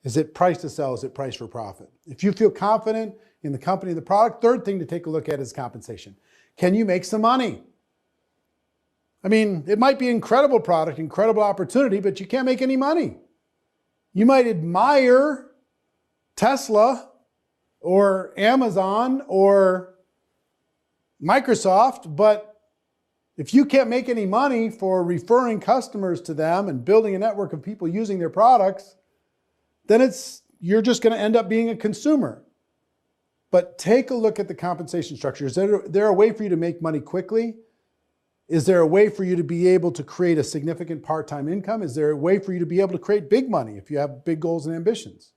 Is it priced to sell? Is it priced for profit? If you feel confident in the company and the product, third thing to take a look at is compensation. Can you make some money? I mean, it might be an incredible product, incredible opportunity, but you can't make any money. You might admire Tesla or Amazon or Microsoft, but if you can't make any money for referring customers to them and building a network of people using their products, then you're just going to end up being a consumer. But take a look at the compensation structure. Is there a way for you to make money quickly? Is there a way for you to be able to create a significant part-time income? Is there a way for you to be able to create big money if you have big goals and ambitions?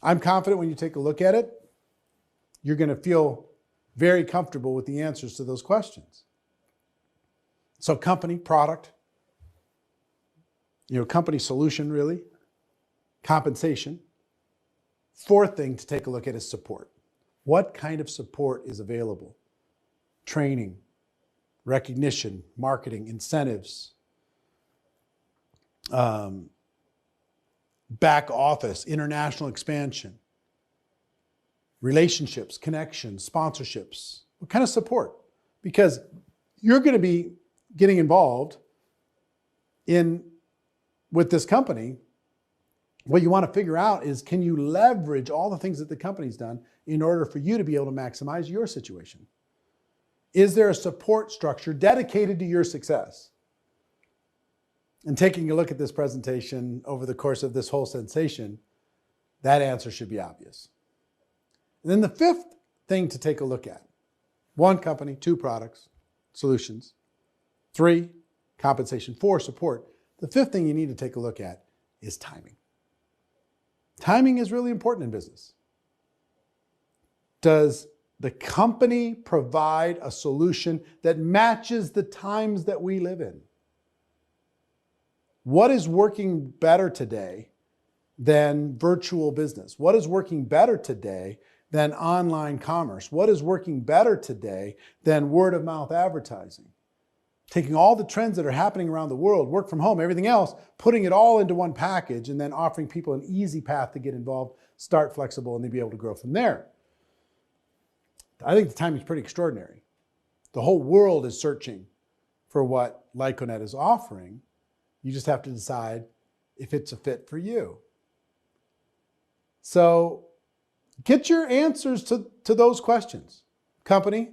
I'm confident when you take a look at it, you're going to feel very comfortable with the answers to those questions. So company, product, company solution really, compensation. Fourth thing to take a look at is support. What kind of support is available? Training, recognition, marketing, incentives, back office, international expansion, relationships, connections, sponsorships. What kind of support? Because you're going to be getting involved with this company. What you want to figure out is, can you leverage all the things that the company's done in order for you to be able to maximize your situation? Is there a support structure dedicated to your success? And taking a look at this presentation over the course of this whole sensation, that answer should be obvious. And then the fifth thing to take a look at: 1, company; 2, products, solutions; 3, compensation; 4, support. The fifth thing you need to take a look at is timing. Timing is really important in business. Does the company provide a solution that matches the times that we live in? What is working better today than virtual business? What is working better today than online commerce? What is working better today than word of mouth advertising? Taking all the trends that are happening around the world, work from home, everything else, putting it all into one package and then offering people an easy path to get involved, start flexible, and then be able to grow from there. I think the timing is pretty extraordinary. The whole world is searching for what Lyconet is offering. You just have to decide if it's a fit for you. So get your answers to those questions. Company,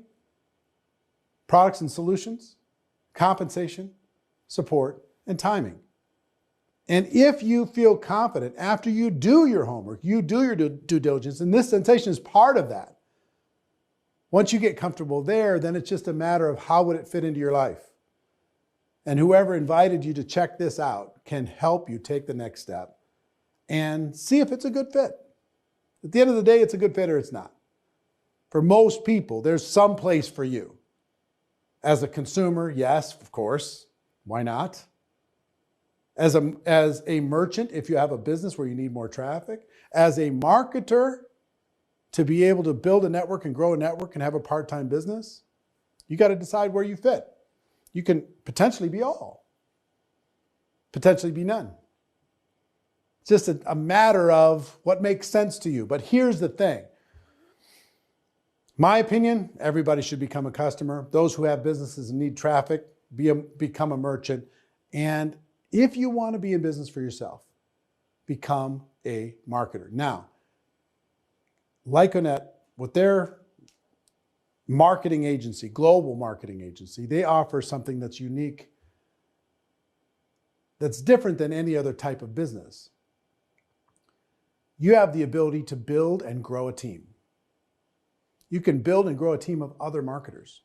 products and solutions, compensation, support, and timing. And if you feel confident after you do your homework, you do your due diligence, and this sensation is part of that. Once you get comfortable there, then it's just a matter of how would it fit into your life. And whoever invited you to check this out can help you take the next step and see if it's a good fit. At the end of the day, it's a good fit or it's not. For most people, there's some place for you. As a consumer, yes, of course. Why not? As a merchant, if you have a business where you need more traffic. As a marketer, to be able to build a network and grow a network and have a part-time business, you got to decide where you fit. You can potentially be all, potentially be none. It's just a matter of what makes sense to you. But here's the thing. My opinion, everybody should become a customer. Those who have businesses and need traffic, become a merchant. And if you want to be in business for yourself, become a marketer. Now, Lyconet, with their marketing agency, global marketing agency, they offer something that's unique, that's different than any other type of business. You have the ability to build and grow a team. You can build and grow a team of other marketers.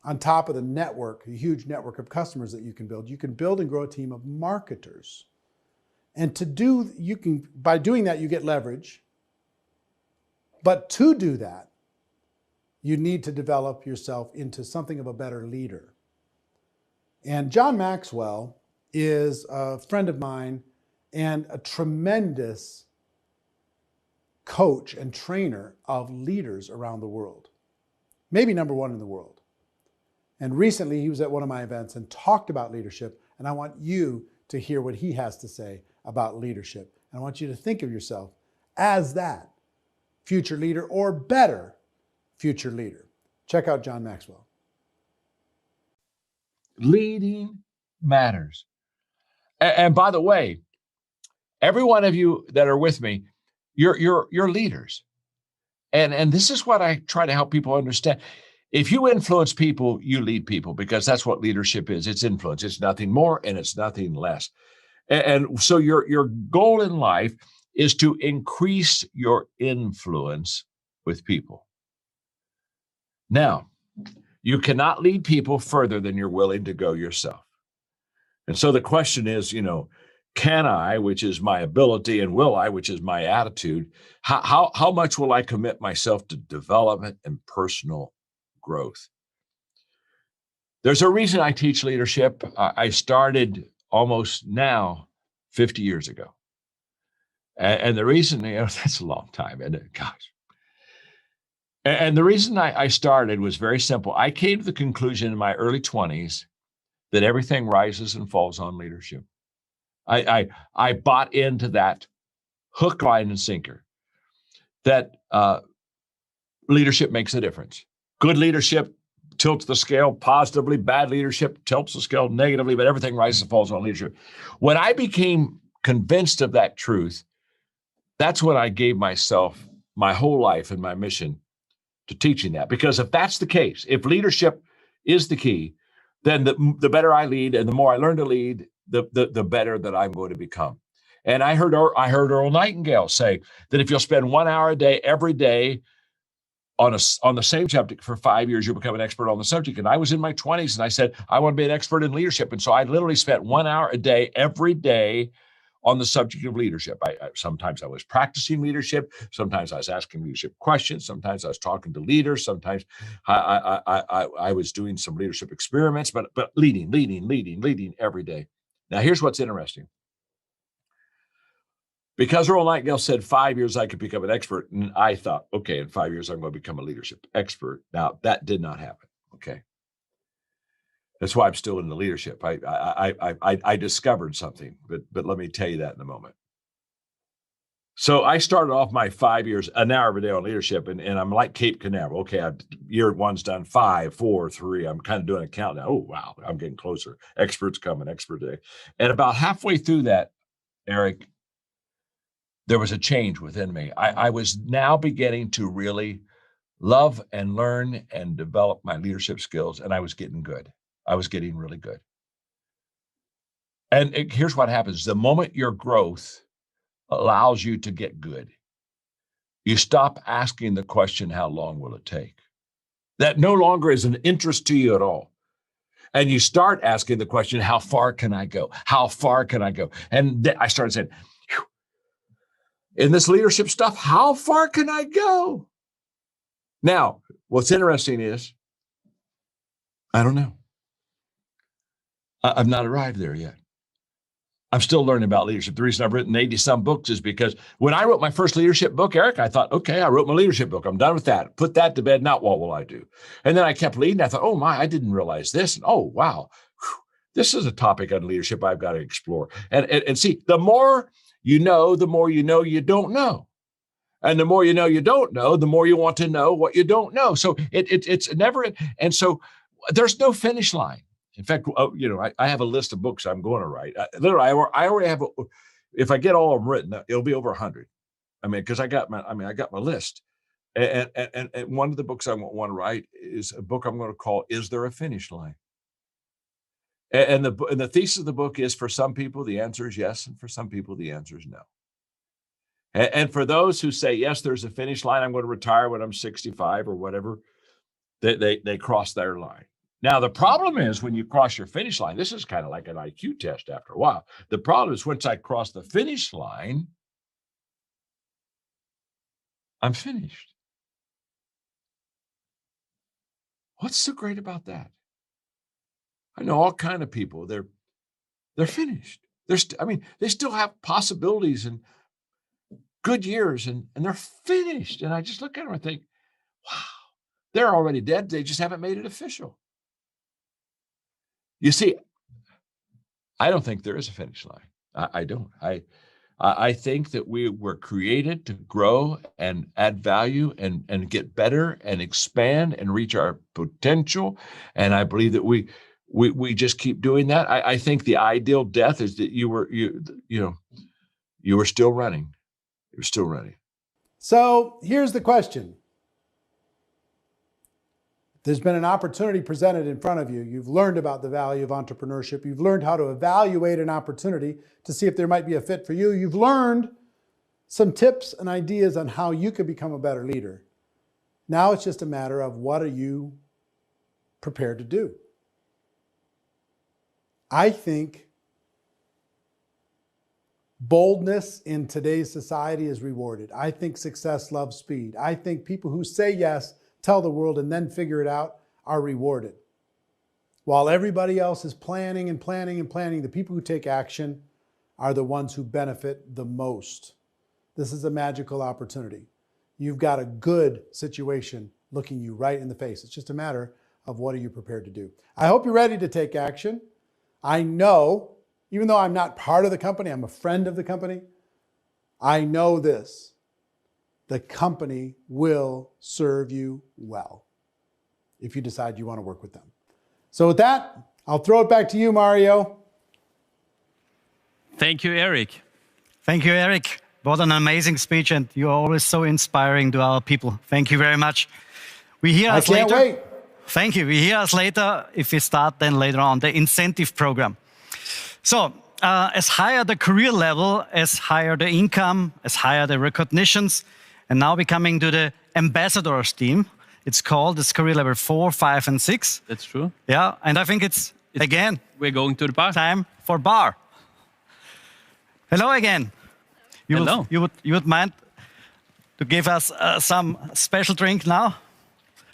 On top of the network, a huge network of customers that you can build and grow a team of marketers. And by doing that, you get leverage. But to do that, you need to develop yourself into something of a better leader. And John Maxwell is a friend of mine and a tremendous coach and trainer of leaders around the world. Maybe number one in the world. And recently he was at one of my events and talked about leadership. And I want you to hear what he has to say about leadership. And I want you to think of yourself as that future leader or better future leader. Check out John Maxwell. Leading matters. And by the way, every one of you that are with me, you're leaders. And this is what I try to help people understand. If you influence people, you lead people, because that's what leadership is. It's influence. It's nothing more and it's nothing less. And so your goal in life is to increase your influence with people. Now, you cannot lead people further than you're willing to go yourself. And so the question is, can I, which is my ability, and will I, which is my attitude, how much will I commit myself to development and personal growth? There's a reason I teach leadership. I started almost now 50 years ago. And the reason, that's a long time, isn't it? Gosh. And the reason I started was very simple. I came to the conclusion in my early 20s that everything rises and falls on leadership. I bought into that hook, line, and sinker, that leadership makes a difference. Good leadership tilts the scale positively. Bad leadership tilts the scale negatively, but everything rises and falls on leadership. When I became convinced of that truth, that's when I gave myself my whole life and my mission to teaching that. Because if that's the case, if leadership is the key, then the better I lead and the more I learn to lead, the better that I'm going to become. And I heard Earl Nightingale say that if you'll spend 1 hour a day, every day, on the same subject for 5 years, you'll become an expert on the subject. And I was in my 20s and I said, I want to be an expert in leadership. And so I literally spent 1 hour a day, every day, on the subject of leadership. Sometimes I was practicing leadership. Sometimes I was asking leadership questions. Sometimes I was talking to leaders. Sometimes I was doing some leadership experiments, but leading every day. Now, here's what's interesting. Because Earl Nightingale said 5 years I could become an expert. And I thought, okay, in 5 years, I'm going to become a leadership expert. Now, that did not happen. Okay. That's why I'm still in the leadership. I discovered something, but let me tell you that in a moment. So I started off my 5 years, an hour every day on leadership, and I'm like Cape Canaveral. Okay, year one's done 5, 4, 3. I'm kind of doing a countdown. Oh, wow, I'm getting closer. Experts coming, expert day. And about halfway through that, Eric, there was a change within me. I was now beginning to really love and learn and develop my leadership skills, and I was getting good. I was getting really good. And here's what happens. The moment your growth allows you to get good, you stop asking the question, how long will it take? That no longer is an interest to you at all. And you start asking the question, how far can I go? How far can I go? And I started saying, in this leadership stuff, how far can I go? Now, what's interesting is, I don't know. I've not arrived there yet. I'm still learning about leadership. The reason I've written 80-some books is because when I wrote my first leadership book, Eric, I thought, okay, I wrote my leadership book. I'm done with that. Put that to bed. Now what will I do? And then I kept leading. I thought, oh my, I didn't realize this. And oh, wow, this is a topic on leadership I've got to explore. And see, the more you know you don't know. And the more you know you don't know, the more you want to know what you don't know. So it's never, and so there's no finish line. In fact, I have a list of books I'm going to write. Literally, I already have. If I get all of them written, it'll be over 100. I mean, because I got my list. And one of the books I want to write is a book I'm going to call "Is There a Finish Line?" And the thesis of the book is, for some people the answer is yes, and for some people the answer is no. And for those who say yes, there's a finish line. I'm going to retire when I'm 65 or whatever. They cross their line. Now, the problem is when you cross your finish line, this is kind of like an IQ test after a while. The problem is once I cross the finish line, I'm finished. What's so great about that? I know all kinds of people, they're finished. They still have possibilities and good years and they're finished. And I just look at them and think, wow, they're already dead. They just haven't made it official. You see, I don't think there is a finish line. I don't. I think that we were created to grow and add value and get better and expand and reach our potential. And I believe that we just keep doing that. I think the ideal death is that you were still running. You're still running. So here's the question. There's been an opportunity presented in front of you. You've learned about the value of entrepreneurship. You've learned how to evaluate an opportunity to see if there might be a fit for you. You've learned some tips and ideas on how you could become a better leader. Now it's just a matter of what are you prepared to do? I think boldness in today's society is rewarded. I think success loves speed. I think people who say yes, tell the world, and then figure it out are rewarded. While everybody else is planning and planning and planning, the people who take action are the ones who benefit the most. This is a magical opportunity. You've got a good situation looking you right in the face. It's just a matter of what are you prepared to do. I hope you're ready to take action. I know, even though I'm not part of the company, I'm a friend of the company, I know this. The company will serve you well if you decide you want to work with them. So with that, I'll throw it back to you, Mario. Thank you, Eric. Thank you, Eric. What an amazing speech, and you are always so inspiring to our people. Thank you very much. We hear us later. I can't wait. Thank you. We hear us later, if we start then later on, the incentive program. So, as higher the career level, as higher the income, as higher the recognitions. And now we're coming to the ambassadors team. It's career level 4, 5, and 6. That's true. Yeah, and I think it's again, we're going to the bar. Time for bar. Hello again. Hello. You would mind to give us some special drink now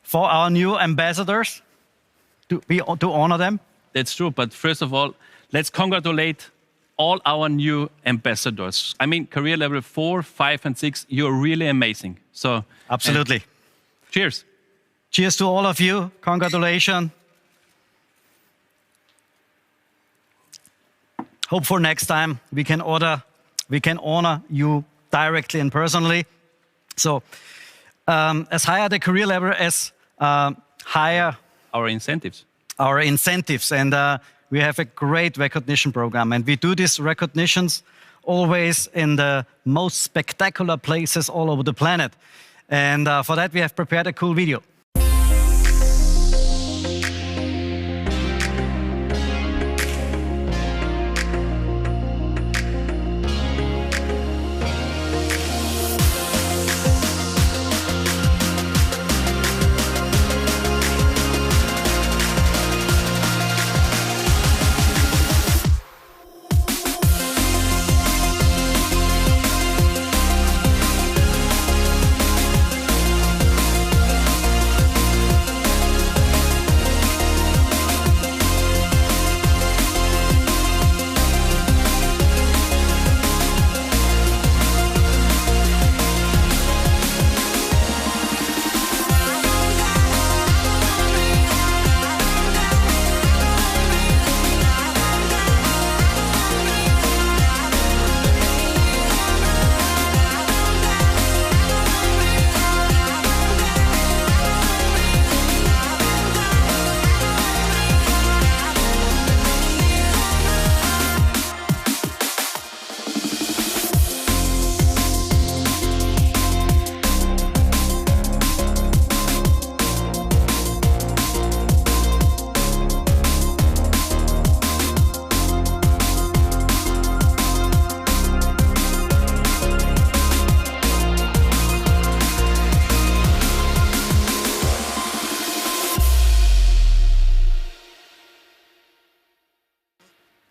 for our new ambassadors to honor them? That's true. But first of all, let's congratulate all our new ambassadors. I mean, career level 4, 5, and 6, you're really amazing. So absolutely. Cheers. Cheers to all of you. Congratulations. Hope for next time we can honor you directly and personally. So as higher the career level, as higher our incentives. And we have a great recognition program. And we do these recognitions always in the most spectacular places all over the planet. And for that, we have prepared a cool video.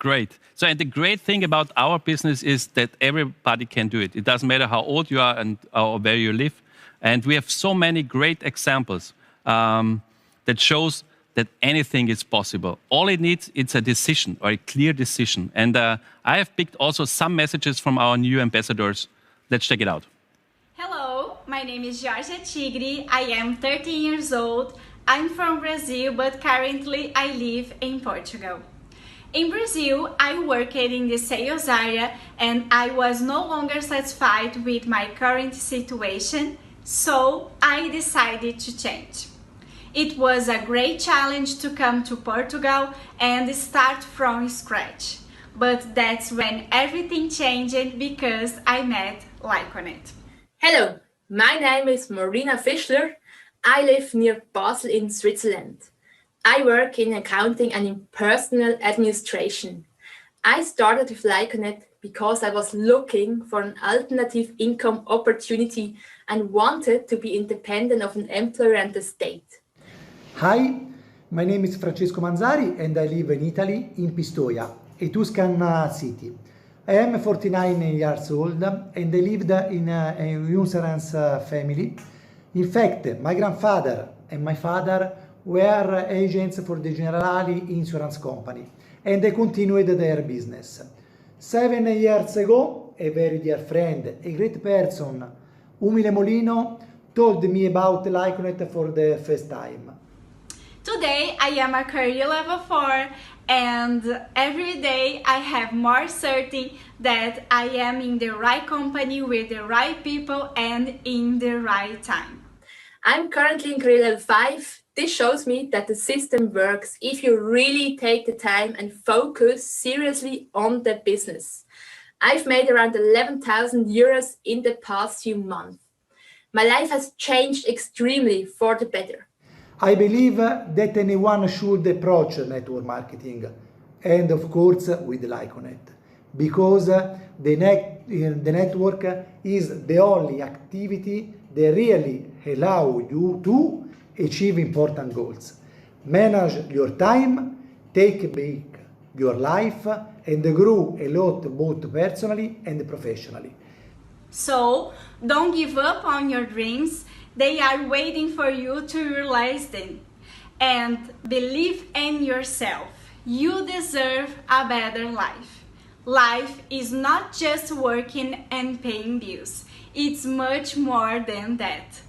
Great. So, and the great thing about our business is that everybody can do it. It doesn't matter how old you are and or where you live. And we have so many great examples that shows that anything is possible. All it needs is a decision or a clear decision. And I have picked also some messages from our new ambassadors. Let's check it out. Hello, my name is Georgia Tigre. I am 13 years old. I'm from Brazil, but currently I live in Portugal. In Brazil, I worked in the sales area and I was no longer satisfied with my current situation, so I decided to change. It was a great challenge to come to Portugal and start from scratch, but that's when everything changed because I met Lyconet. Hello, my name is Marina Fischler. I live near Basel in Switzerland. I work in accounting and in personal administration. I started with Lyconet because I was looking for an alternative income opportunity and wanted to be independent of an employer and the state. Hi, my name is Francesco Manzari and I live in Italy, in Pistoia, a Tuscan city. I am 49 years old and I lived in a insurance family. In fact, my grandfather and my father were agents for the Generali insurance company and they continued their business. 7 years ago, a very dear friend, a great person, Umile Molino, told me about Lyconet for the first time. Today I am a career level 4 and every day I have more certainty that I am in the right company with the right people and in the right time. I'm currently in career level 5. This shows me that the system works if you really take the time and focus seriously on the business. I've made around 11,000 euros in the past few months. My life has changed extremely for the better. I believe that anyone should approach network marketing and of course with Lyconet because the network is the only activity that really allows you to achieve important goals. Manage your time, take back your life and grow a lot both personally and professionally. So don't give up on your dreams. They are waiting for you to realize them. And believe in yourself. You deserve a better life. Life is not just working and paying bills. It's much more than that.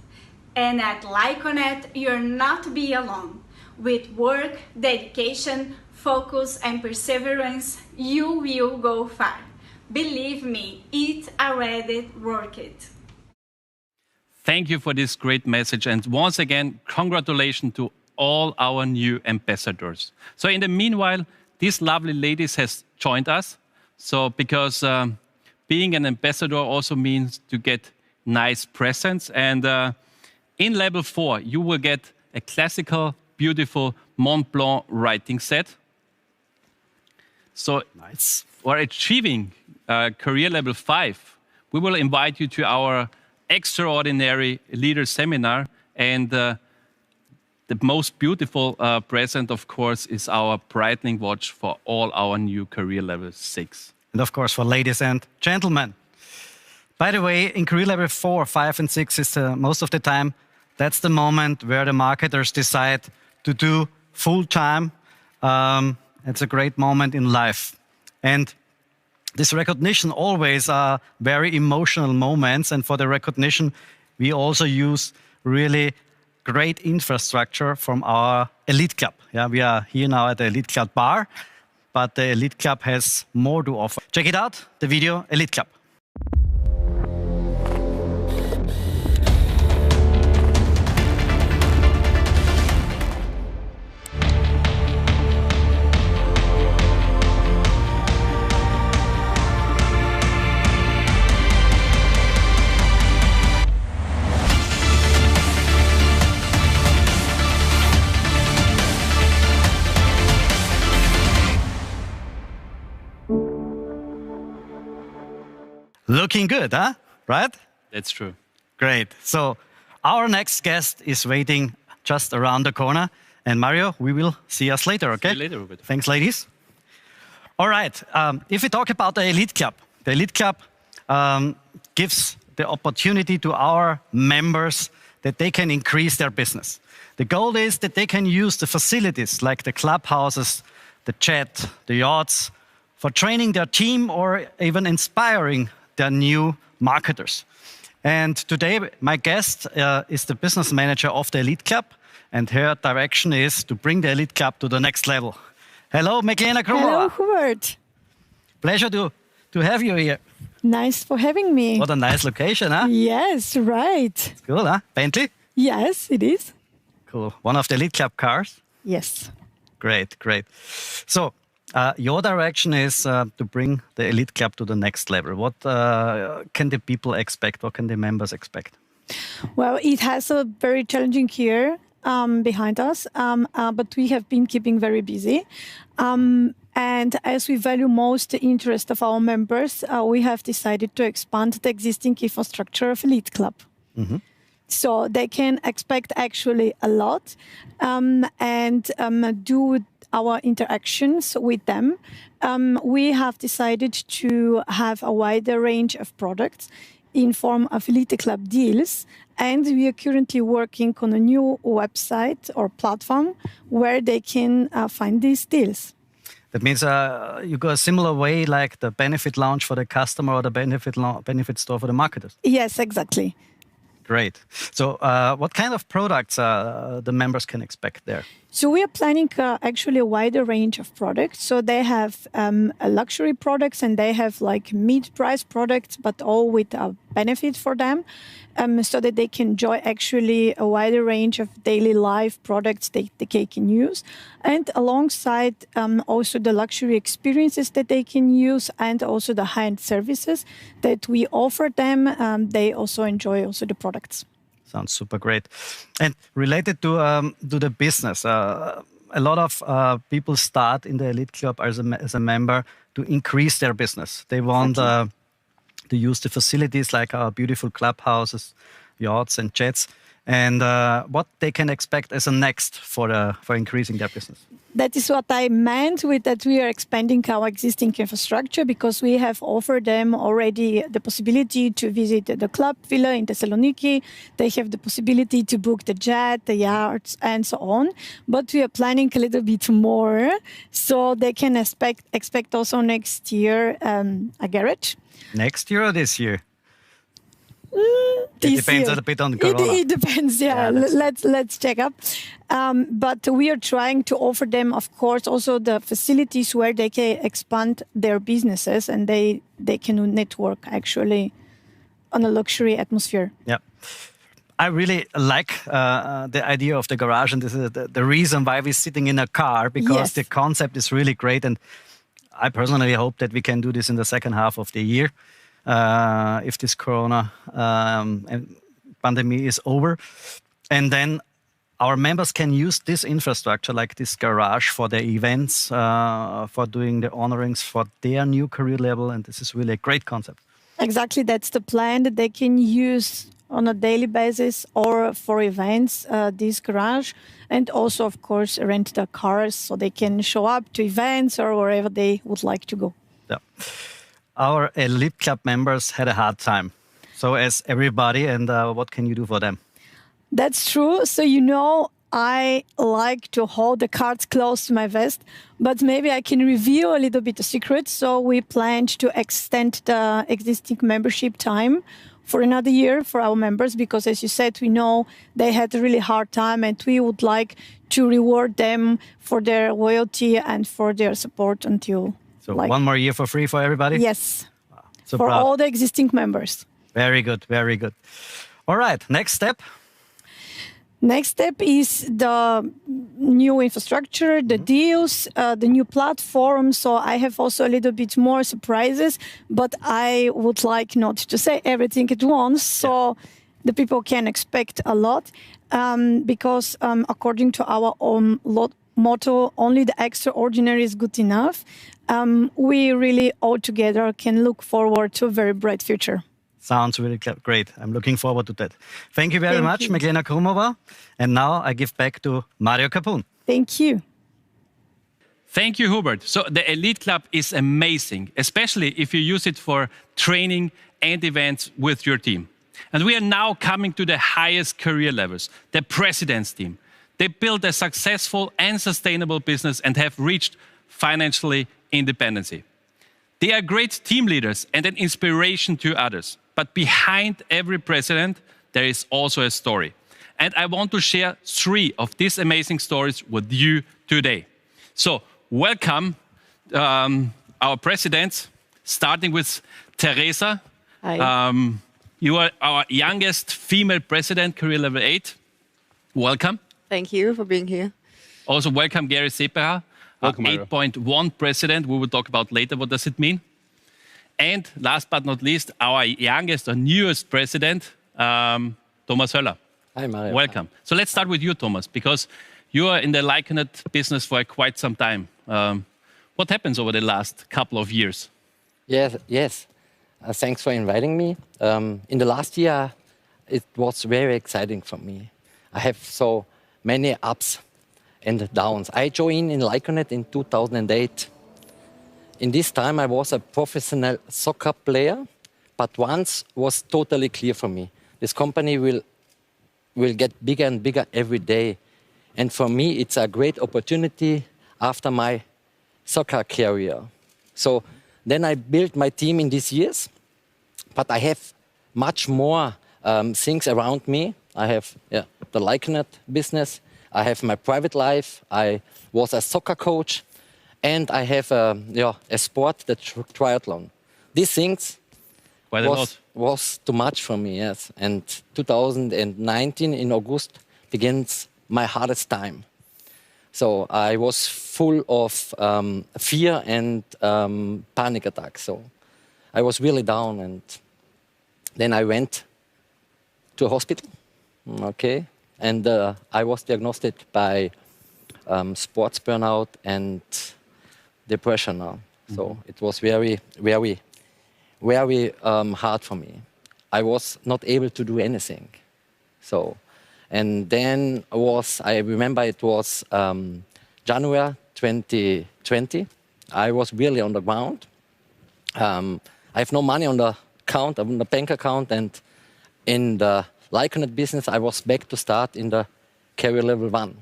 And at Lyconet, you'll not be alone. With work, dedication, focus, and perseverance, you will go far. Believe me, it already worked. Thank you for this great message. And once again, congratulations to all our new ambassadors. So in the meanwhile, these lovely ladies has joined us. So because being an ambassador also means to get nice presents. And in level 4, you will get a classical, beautiful Mont Blanc writing set. So nice. For achieving career level 5, we will invite you to our extraordinary leader seminar. And the most beautiful present, of course, is our brightening watch for all our new career level 6. And of course, for ladies and gentlemen. By the way, in career level 4, 5, and 6 is most of the time, that's the moment where the marketers decide to do full-time. It's a great moment in life. And this recognition always are very emotional moments. And for the recognition, we also use really great infrastructure from our Elite Club. Yeah, we are here now at the Elite Club bar, but the Elite Club has more to offer. Check it out, the video Elite Club. Looking good, huh? Right? That's true. Great. So our next guest is waiting just around the corner. And Mario, we will see us later, okay? See you later, Robert. Thanks, ladies. All right. If we talk about the Elite Club gives the opportunity to our members that they can increase their business. The goal is that they can use the facilities like the clubhouses, the chat, the yachts, for training their team or even inspiring their new marketers. And today, my guest is the business manager of the Elite Club, and her direction is to bring the Elite Club to the next level. Hello, Meglena Krumova. Hello, Hubert. Pleasure to have you here. Nice for having me. What a nice location, huh? Yes, right. It's cool, huh? Bentley? Yes, it is. Cool. One of the Elite Club cars? Yes. Great, great. So, your direction is to bring the Elite Club to the next level. What can the people expect? What can the members expect? Well, it has a very challenging year behind us, but we have been keeping very busy. And as we value most the interest of our members, we have decided to expand the existing infrastructure of Elite Club. Mm-hmm. So they can expect actually a lot and do our interactions with them. We have decided to have a wider range of products in form of Elite Club deals. And we are currently working on a new website or platform where they can find these deals. That means you go a similar way like the benefit launch for the customer or the benefit store for the marketers. Yes, exactly. Great. So what kind of products the members can expect there? So we are planning actually a wider range of products. So they have luxury products and they have like mid-price products, but all with a benefit for them, so that they can enjoy actually a wider range of daily life products they can use. And alongside also the luxury experiences that they can use and also the high-end services that we offer them, they also enjoy also the products. Sounds super great. And related to the business, a lot of people start in the Elite Club as a member to increase their business. They want to use the facilities like our beautiful clubhouses, yachts and jets. and what they can expect as a next for increasing their business. That is what I meant with that we are expanding our existing infrastructure, because we have offered them already the possibility to visit the club villa in Thessaloniki. They have the possibility to book the jet, the yachts, and so on. But we are planning a little bit more, so they can expect also next year a garage. Next year or this year? It depends a bit on Corona. It depends, yeah. Let's check up. But we are trying to offer them, of course, also the facilities where they can expand their businesses and they can network actually on a luxury atmosphere. Yeah. I really like the idea of the garage, and this is the reason why we're sitting in a car, because the concept is really great. And I personally hope that we can do this in the second half of the year. If this Corona pandemic is over. And then our members can use this infrastructure, like this garage, for their events, for doing the honorings for their new career level. And this is really a great concept. Exactly, that's the plan, that they can use on a daily basis or for events, this garage. And also, of course, rent the cars so they can show up to events or wherever they would like to go. Yeah. Our Elite Club members had a hard time. So as everybody, and what can you do for them? That's true. So, I like to hold the cards close to my vest, but maybe I can reveal a little bit of secret. So we planned to extend the existing membership time for another year for our members, because as you said, we know they had a really hard time and we would like to reward them for their loyalty and for their support until... So one more year for free for everybody? Yes, wow. So for proud. all the existing members. Very good, very good. All right, next step. Next step is the new infrastructure, the deals, the new platform. So I have also a little bit more surprises, but I would like not to say everything at once. So the people can expect a lot, because according to our own motto, only the extraordinary is good enough. We really all together can look forward to a very bright future. Sounds really great. I'm looking forward to that. Thank you very much, Meglena Krumova. And now I give back to Mario Capun. Thank you. Thank you, Hubert. So the Elite Club is amazing, especially if you use it for training and events with your team. And we are now coming to the highest career levels, the President's team. They built a successful and sustainable business and have reached financially independency. They are great team leaders and an inspiration to others. But behind every president, there is also a story. And I want to share 3 of these amazing stories with you today. So welcome our presidents, starting with Teresa. Hi. You are our youngest female president, career level 8. Welcome. Thank you for being here. Also welcome Gary Sepera, our 8.1 president. We will talk about later what does it mean. And last but not least, our youngest or newest president, Thomas Höller. Hi, Mario. Welcome. So let's start with you, Thomas, because you are in the Lyconet business for quite some time. What happens over the last couple of years? Yes. Thanks for inviting me. In the last year, it was very exciting for me. I have so many ups and downs. I joined in Lyconet in 2008. In this time, I was a professional soccer player, but once was totally clear for me. This company will get bigger and bigger every day. And for me, it's a great opportunity after my soccer career. So then I built my team in these years, but I have much more things around me. I have the Lyconet business. I have my private life. I was a soccer coach. And I have a sport, the triathlon. These things was too much for me, yes. And 2019 in August begins my hardest time. So I was full of fear and panic attacks. So I was really down. And then I went to a hospital, okay? And I was diagnosed by sports burnout and depression now. So it was very, very, very hard for me. I was not able to do anything. So And then I remember it was January 2020. I was really on the ground. I have no money on the account, on the bank account, and in the Lyconet business, I was back to start in the career level 1.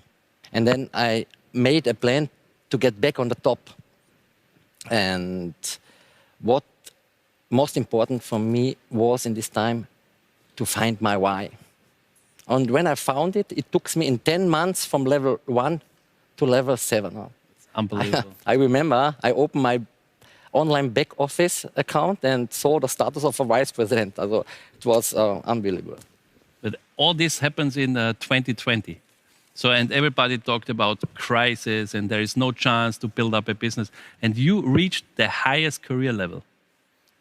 And then I made a plan to get back on the top. And what most important for me was in this time to find my why. And when I found it, it took me in 10 months from level 1 to level 7. Unbelievable. I remember I opened my online back office account and saw the status of a vice president. Also, it was unbelievable. But all this happens in 2020. So, and everybody talked about crisis and there is no chance to build up a business. And you reached the highest career level.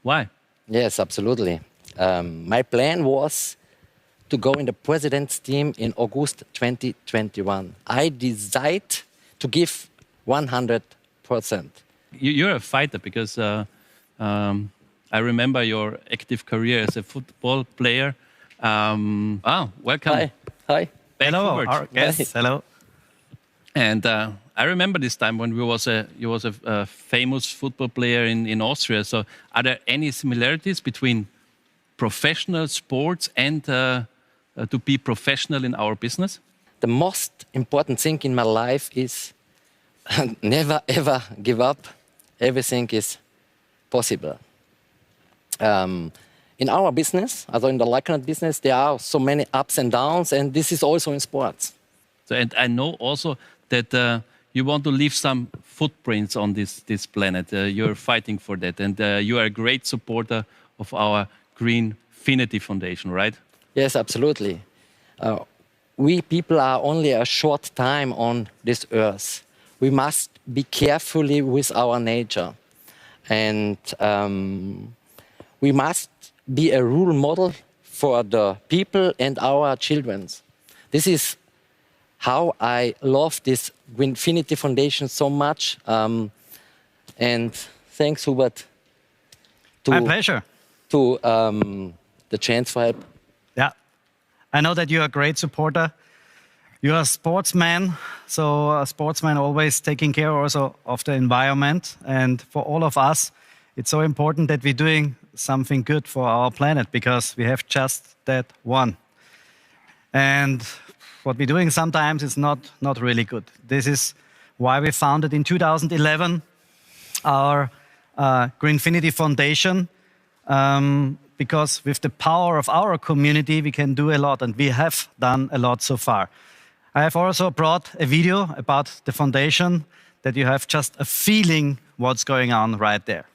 Why? Yes, absolutely. My plan was to go in the president's team in August 2021. I decided to give 100%. You're a fighter because I remember your active career as a football player. Welcome. Hi. Hi. Hello, our guests. Hello. And I remember this time when you was a famous football player in Austria. So are there any similarities between professional sports and to be professional in our business? The most important thing in my life is never ever give up. Everything is possible. In our business, also in the Lyconet business, there are so many ups and downs, and this is also in sports. So, and I know also that you want to leave some footprints on this planet. You're fighting for that, and you are a great supporter of our Greenfinity Foundation, right? Yes, absolutely. We people are only a short time on this earth. We must be carefully with our nature, and we must be a role model for the people and our children. This is how I love this Greenfinity Foundation so much. And thanks, Hubert. My pleasure. To the chance for help. Yeah, I know that you're a great supporter. You're a sportsman, so a sportsman always taking care also of the environment. And for all of us, it's so important that we're doing something good for our planet because we have just that one. And what we're doing sometimes is not really good. This is why we founded in 2011 our Greenfinity Foundation, because with the power of our community, we can do a lot, and we have done a lot so far. I have also brought a video about the foundation that you have just a feeling what's going on right there.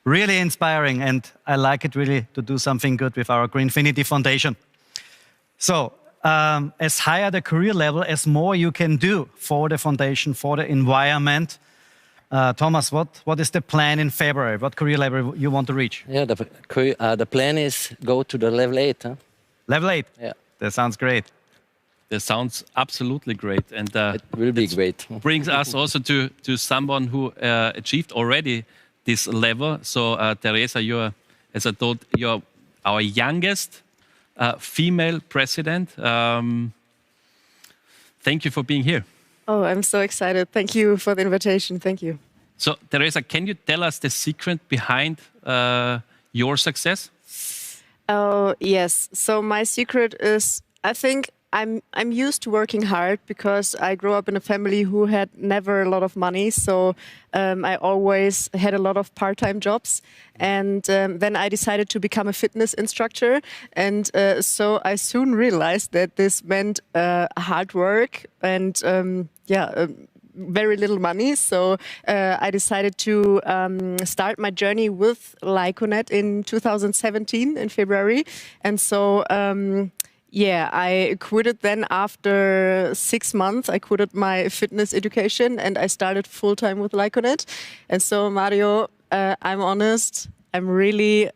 Really inspiring, and I like it really to do something good with our Greenfinity Foundation. So, as higher the career level, as more you can do for the foundation, for the environment. Thomas, what is the plan in February? What career level you want to reach? Yeah, the plan is go to the level 8. Huh? Level 8? Yeah. That sounds great. That sounds absolutely great. And it will be great. Brings us also to someone who achieved already this level. So, Teresa, as I told, you're our youngest female president. Thank you for being here. Oh, I'm so excited. Thank you for the invitation. Thank you. So, Teresa, can you tell us the secret behind your success? Oh, yes. So my secret is, I think I'm used to working hard because I grew up in a family who had never a lot of money. So I always had a lot of part-time jobs. And then I decided to become a fitness instructor. And so I soon realized that this meant hard work and very little money. So I decided to start my journey with Lyconet in 2017 in February. And so I quitted then after 6 months. I quitted my fitness education and I started full-time with Lyconet. And so Mario, I'm honest, I'm really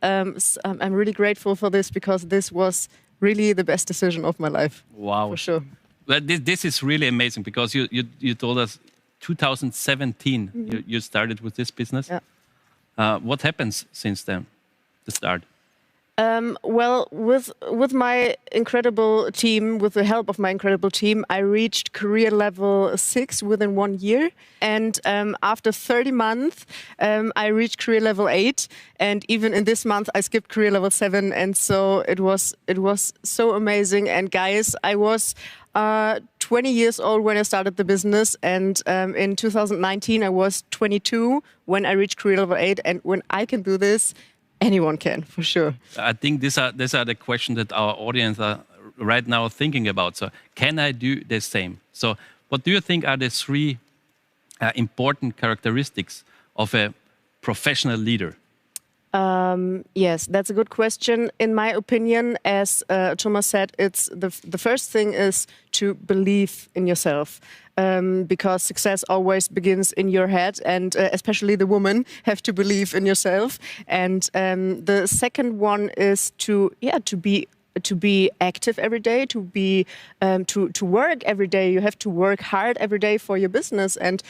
grateful for this because this was really the best decision of my life. Wow. For sure. But this is really amazing because you told us 2017 you started with this business. Yeah. What happens since then, the start? Well, with my incredible team, with the help of my incredible team, I reached career level 6 within 1 year. And after 30 months, I reached career level 8. And even in this month, I skipped career level 7. And so it was so amazing. And guys, I was 20 years old when I started the business. And in 2019, I was 22 when I reached career level 8. And when I can do this, anyone can, for sure. I think these are the questions that our audience are right now thinking about. So can I do the same? So what do you think are the 3 important characteristics of a professional leader? Yes, that's a good question. In my opinion, as Thomas said, it's the first thing is to believe in yourself. Because success always begins in your head, and especially the women have to believe in yourself. And the second one is to be active every day, to work every day. You have to work hard every day for your business. And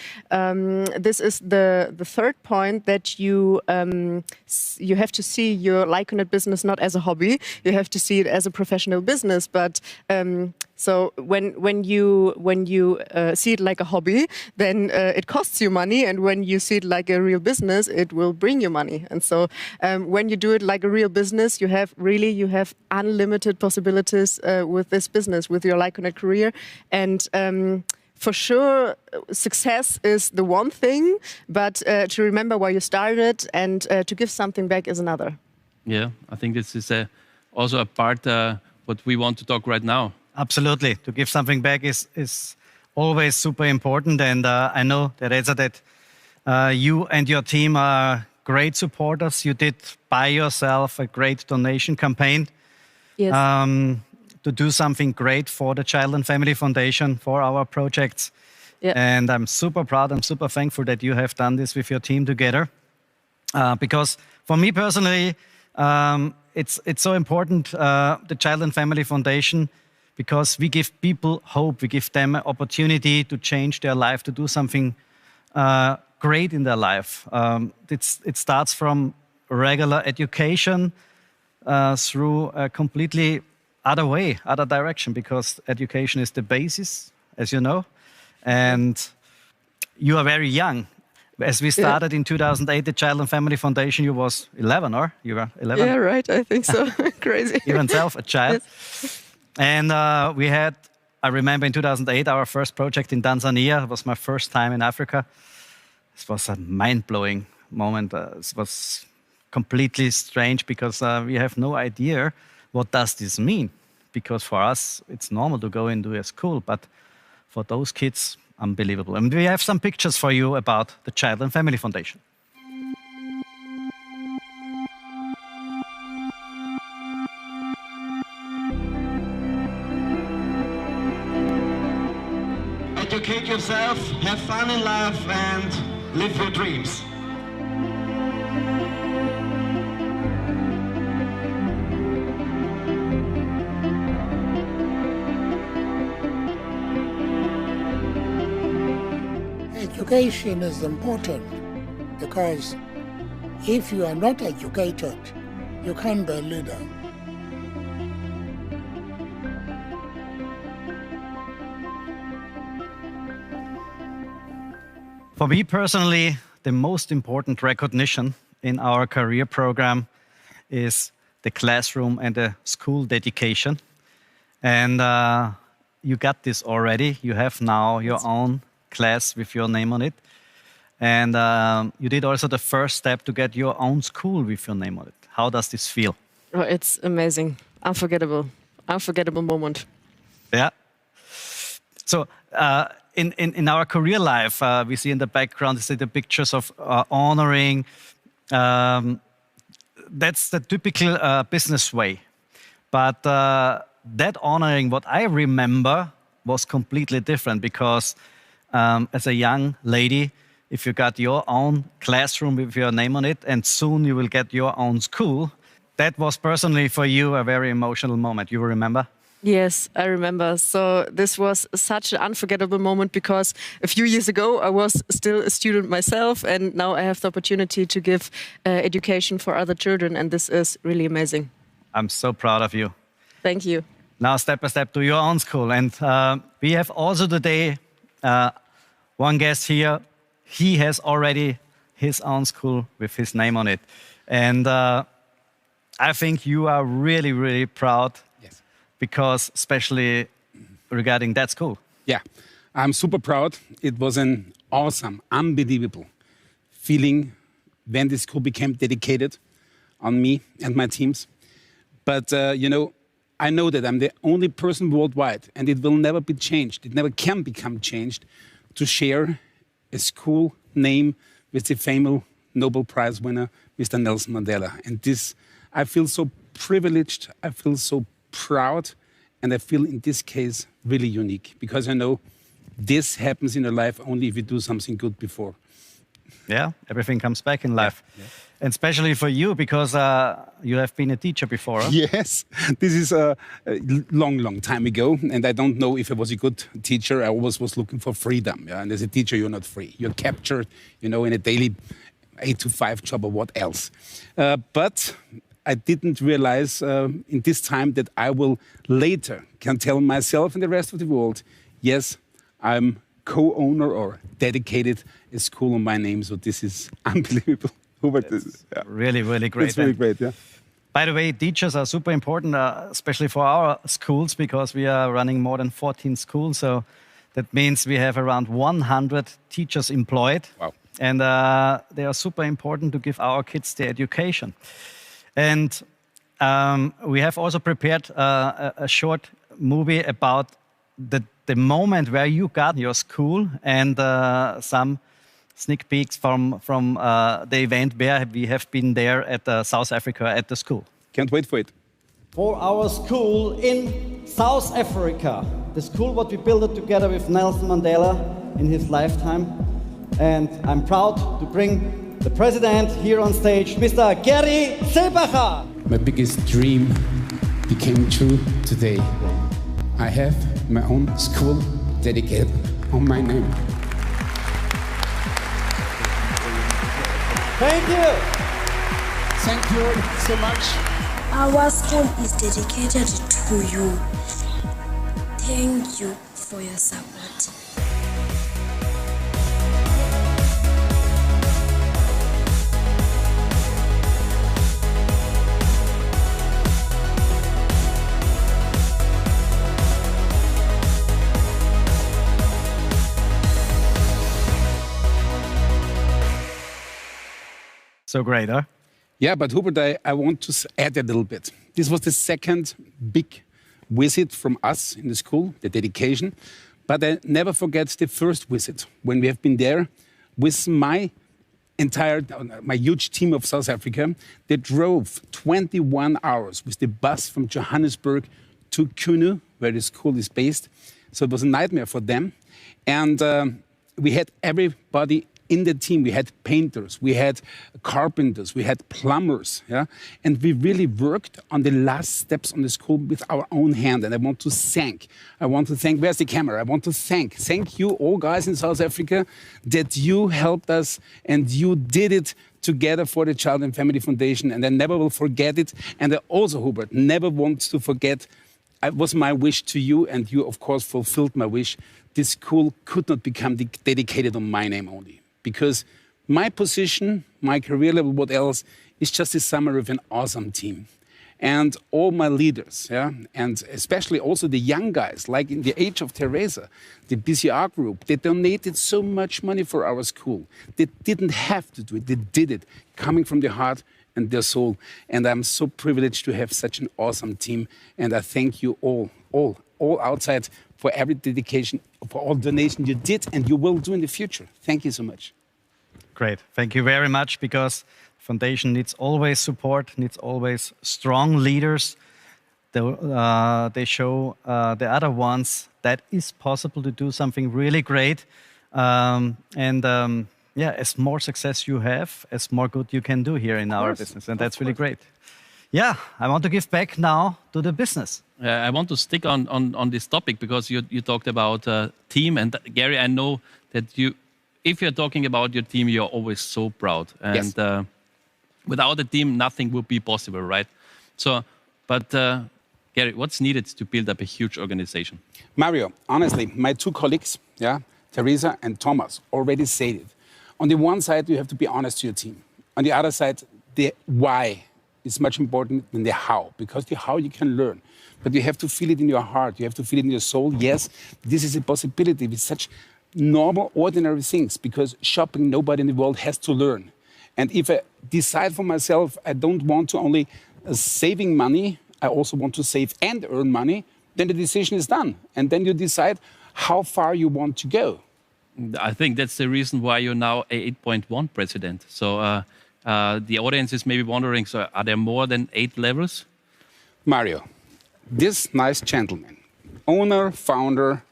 this is the third point, that you have to see your Lyconet business not as a hobby. You have to see it as a professional business. But so when you see it like a hobby, then it costs you money, and when you see it like a real business, it will bring you money. And so when you do it like a real business, you have unlimited possibilities with this business, with your Lyconet career. And for sure, success is the one thing, but to remember why you started and to give something back is another. Yeah, I think this is also a part what we want to talk right now. Absolutely. To give something back is always super important. And I know, Teresa, that you and your team are great supporters. You did by yourself a great donation campaign. Yes. To do something great for the Child and Family Foundation, for our projects. Yeah. And I'm super proud, I'm super thankful that you have done this with your team together. Because for me personally, it's so important, the Child and Family Foundation, because we give people hope, we give them an opportunity to change their life, to do something great in their life. It starts from regular education through a completely other direction, because education is the basis, as you know. And you are very young. As we started in 2008, the Child and Family Foundation, you was 11, or you were 11? Yeah, right. I think so. Crazy. Even self, a child. Yes. And we had, I remember in 2008, our first project in Tanzania. It was my first time in Africa. It was a mind-blowing moment. It was completely strange because we have no idea what does this mean. Because for us, it's normal to go into a school, but for those kids, unbelievable. And we have some pictures for you about the Child and Family Foundation. Educate yourself, have fun in life, and live your dreams. Education is important because if you are not educated, you can't be a leader. For me personally, the most important recognition in our career program is the classroom and the school dedication. And you got this already. You have now your own class with your name on it. And you did also the first step to get your own school with your name on it. How does this feel? Oh, it's amazing. Unforgettable. Unforgettable moment. Yeah. So in our career life, we see in the background, we see the pictures of honoring. That's the typical business way. But that honoring, what I remember, was completely different because as a young lady, if you got your own classroom with your name on it, and soon you will get your own school, that was personally for you a very emotional moment. You remember? Yes, I remember. So this was such an unforgettable moment because a few years ago I was still a student myself, and now I have the opportunity to give education for other children, and this is really amazing. I'm so proud of you. Thank you. Now step by step to your own school. And we have also today one guest here. He has already his own school with his name on it. And I think you are really, really proud. Yes. Because especially regarding that school. Yeah, I'm super proud. It was an awesome, unbelievable feeling when this school became dedicated on me and my teams. But, you know, I know that I'm the only person worldwide, and it will never be changed. It never can become changed to share a school name with the famous Nobel Prize winner, Mr. Nelson Mandela. And this, I feel so privileged. I feel so proud, and I feel in this case really unique because I know this happens in your life only if you do something good before. Yeah, everything comes back in life. Yeah. And especially for you because you have been a teacher before. Huh? Yes, this is a long time ago, and I don't know if I was a good teacher. I always was looking for freedom. Yeah? And as a teacher, you're not free. You're captured, you know, in a daily 8-to-5 job or what else. But I didn't realize in this time that I will later can tell myself and the rest of the world, yes, I'm co-owner or dedicated a school on my name. So this is unbelievable. Hubert, yeah. Really, really great. It's really great, yeah. By the way, teachers are super important, especially for our schools, because we are running more than 14 schools. So that means we have around 100 teachers employed. Wow. And they are super important to give our kids the education. And we have also prepared a short movie about the moment where you got your school and some sneak peeks from the event where we have been there at South Africa at the school. Can't wait for it. For our school in South Africa, the school what we built together with Nelson Mandela in his lifetime. And I'm proud to bring the president here on stage, Mr. Gary Seebacher. My biggest dream became true today. I have my own school dedicated on my name. Thank you. Thank you so much. Our school is dedicated to you. Thank you for your support. So great, huh? Yeah, but Hubert, I want to add a little bit. This was the second big visit from us in the school, the dedication. But I never forget the first visit when we have been there with my huge team of South Africa. They drove 21 hours with the bus from Johannesburg to Kunu, where the school is based. So it was a nightmare for them. And we had everybody in the team. We had painters, we had carpenters, we had plumbers, yeah? And we really worked on the last steps on the school with our own hand. And I want to thank, where's the camera? I want to thank you all guys in South Africa that you helped us and you did it together for the Child and Family Foundation. And I never will forget it. And I also, Hubert, never want to forget, it was my wish to you, and you, of course, fulfilled my wish. This school could not become dedicated on my name only. Because my position, my career level, what else, is just a summary of an awesome team. And all my leaders, yeah, and especially also the young guys, like in the age of Teresa, the BCR group, they donated so much money for our school. They didn't have to do it, they did it, coming from their heart and their soul. And I'm so privileged to have such an awesome team. And I thank you all outside for every dedication, for all donation you did and you will do in the future. Thank you so much. Great. Thank you very much, because foundation needs always support, needs always strong leaders. They show the other ones that is possible to do something really great. Yeah, as more success you have, as more good you can do here in our business. And that's really great. Yeah, I want to give back now to the business. I want to stick on this topic because you talked about team. And Gary, I know that if you're talking about your team, you're always so proud. And yes. Without a team, nothing would be possible, right? So, but Gary, what's needed to build up a huge organization? Mario, honestly, my two colleagues, yeah, Teresa and Thomas, already said it. On the one side, you have to be honest to your team. On the other side, the why is much important than the how, because the how you can learn. But you have to feel it in your heart. You have to feel it in your soul. Yes, this is a possibility with such normal, ordinary things, because shopping, nobody in the world has to learn. And if I decide for myself, I don't want to only saving money, I also want to save and earn money, then the decision is done. And then you decide how far you want to go. I think that's the reason why you're now a 8.1 president. So the audience is maybe wondering, so are there more than 8 levels? Mario, this nice gentleman, owner, founder,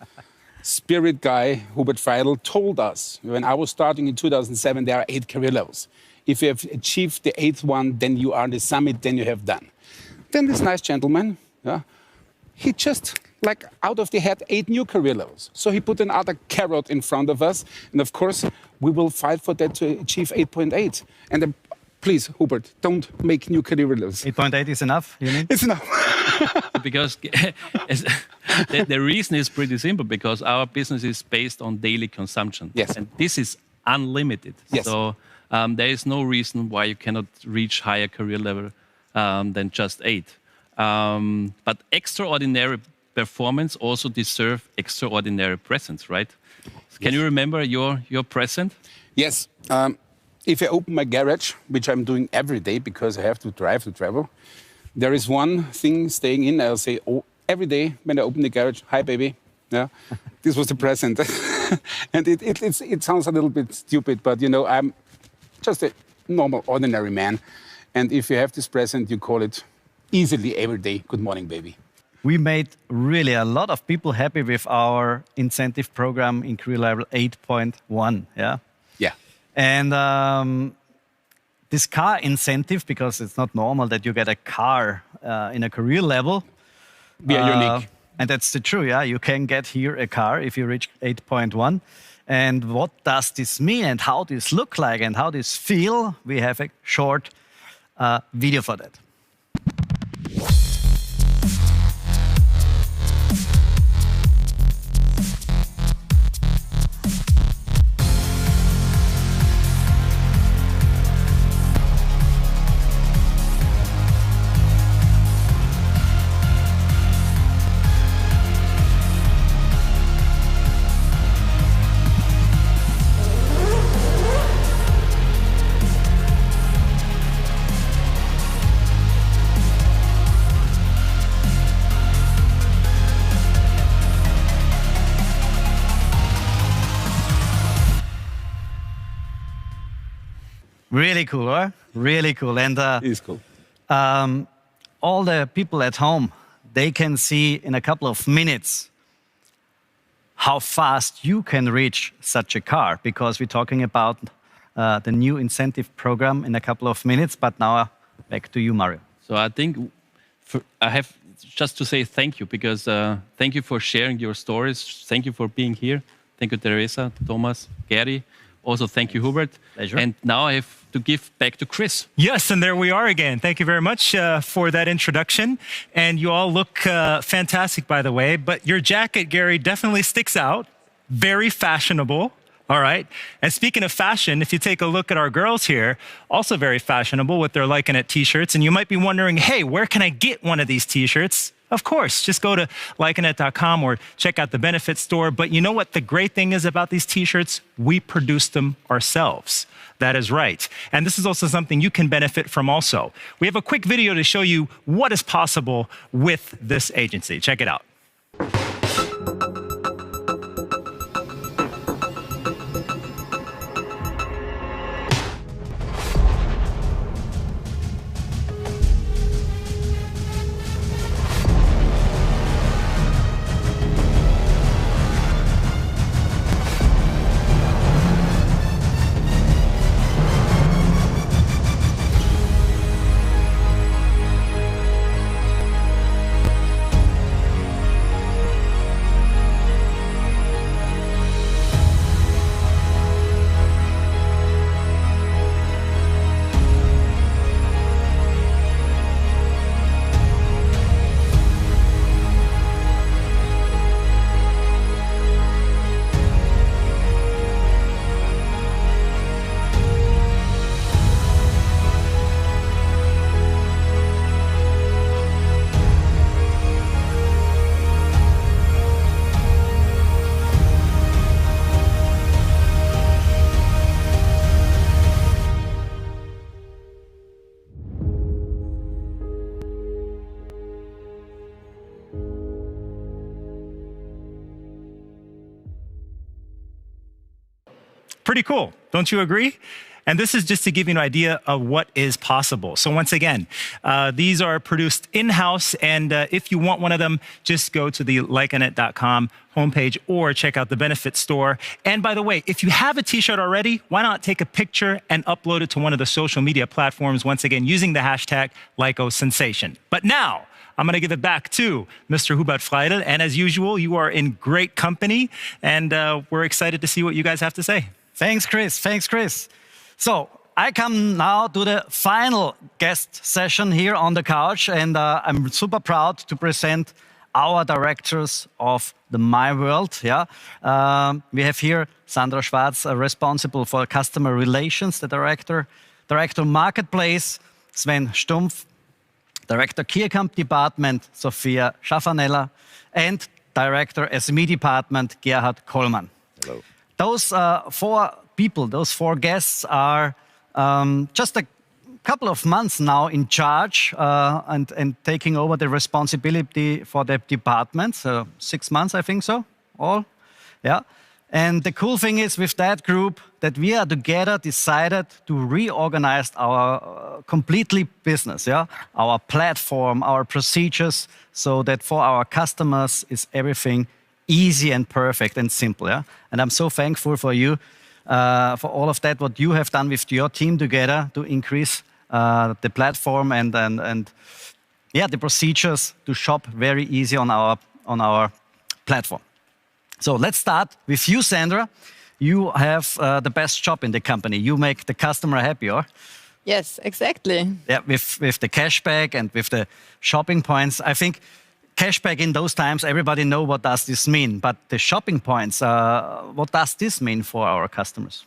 spirit guy, Hubert Feidl, told us when I was starting in 2007, there are 8 career levels. If you have achieved the 8th one, then you are on the summit, then you have done. Then this nice gentleman, he just, like out of the head, 8 new career levels. So he put another carrot in front of us. And of course, we will fight for that to achieve 8.8. And please, Hubert, don't make new career levels. 8.8 is enough, you mean? It's enough. Because the reason is pretty simple, because our business is based on daily consumption. Yes. And this is unlimited. Yes. So there is no reason why you cannot reach higher career level than just 8. But extraordinary performance also deserve extraordinary presence, right? Can you remember your present? Yes. If I open my garage, which I'm doing every day because I have to drive to travel, there is one thing staying in. I'll say, oh, every day when I open the garage, hi, baby. Yeah, this was the present. And it sounds a little bit stupid, but, you know, I'm just a normal, ordinary man. And if you have this present, you call it easily every day, good morning, baby. We made really a lot of people happy with our incentive program in career level 8.1, yeah? Yeah. And this car incentive, because it's not normal that you get a car in a career level. We are unique. And that's the truth, yeah? You can get here a car if you reach 8.1. And what does this mean and how this look like and how this feel? We have a short video for that. Really cool, huh? Really cool. And it is cool. All the people at home, they can see in a couple of minutes how fast you can reach such a car, because we're talking about the new incentive program in a couple of minutes. But now back to you, Mario. So I think I have just to say thank you, because thank you for sharing your stories. Thank you for being here. Thank you, Teresa, Thomas, Gary. Also, thank you, Hubert. Pleasure. And now I have to give back to Chris. Yes, and there we are again. Thank you very much for that introduction. And you all look fantastic, by the way. But your jacket, Gary, definitely sticks out. Very fashionable. All right. And speaking of fashion, if you take a look at our girls here, also very fashionable with their Lyconet t-shirts. And you might be wondering, hey, where can I get one of these t-shirts? Of course, just go to Lyconet.com or check out the benefit store. But you know what the great thing is about these t-shirts? We produce them ourselves. That is right. And this is also something you can benefit from also. We have a quick video to show you what is possible with this agency. Check it out. Pretty cool, don't you agree? And this is just to give you an idea of what is possible. So once again, these are produced in-house, and if you want one of them, just go to the Lyconet.com homepage or check out the benefit store. And by the way, if you have a t-shirt already, why not take a picture and upload it to one of the social media platforms, once again, using the hashtag LycoSensation. But now, I'm going to give it back to Mr. Hubert Freidel. And as usual, you are in great company, and we're excited to see what you guys have to say. Thanks, Chris. Thanks, Chris. So I come now to the final guest session here on the couch, and I'm super proud to present our directors of the My World. Yeah, we have here Sandra Schwarz, responsible for customer relations, the director marketplace, Sven Stumpf, director key account department, Sophia Schaffanella, and director SME department, Gerhard Kollmann. Hello. Those four people, those four guests are just a couple of months now in charge and taking over the responsibility for the department. So 6 months, I think so, all. Yeah. And the cool thing is with that group that we are together decided to reorganize our completely business, yeah, our platform, our procedures, so that for our customers is everything easy and perfect and simple. Yeah? And I'm so thankful for you, for all of that, what you have done with your team together to increase the platform and yeah, the procedures to shop very easy on our platform. So let's start with you, Sandra. You have the best job in the company. You make the customer happy, or? Yes, exactly. Yeah, with the cashback and with the shopping points. I think cashback in those times, everybody know what does this mean. But the shopping points, what does this mean for our customers?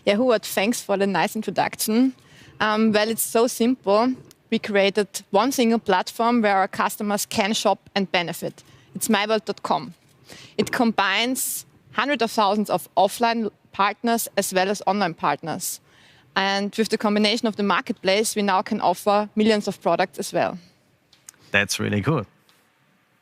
Yeah, Hubert, thanks for the nice introduction. Well, it's so simple. We created one single platform where our customers can shop and benefit. It's myworld.com. It combines hundreds of thousands of offline partners as well as online partners. And with the combination of the marketplace, we now can offer millions of products as well. That's really good.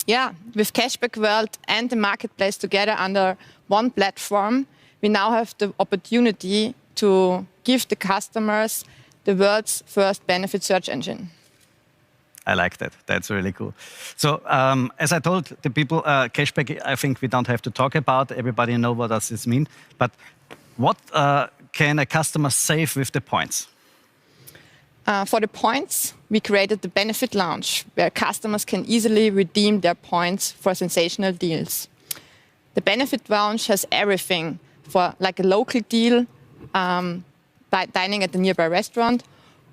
Yeah, with Cashback World and the marketplace together under one platform, we now have the opportunity to give the customers the world's first benefit search engine. I like that. That's really cool. So as I told the people, cashback, I think we don't have to talk about. Everybody knows what does this mean. But what can a customer save with the points? For the points, we created the Benefit Lounge, where customers can easily redeem their points for sensational deals. The Benefit Lounge has everything for like a local deal, dining at the nearby restaurant,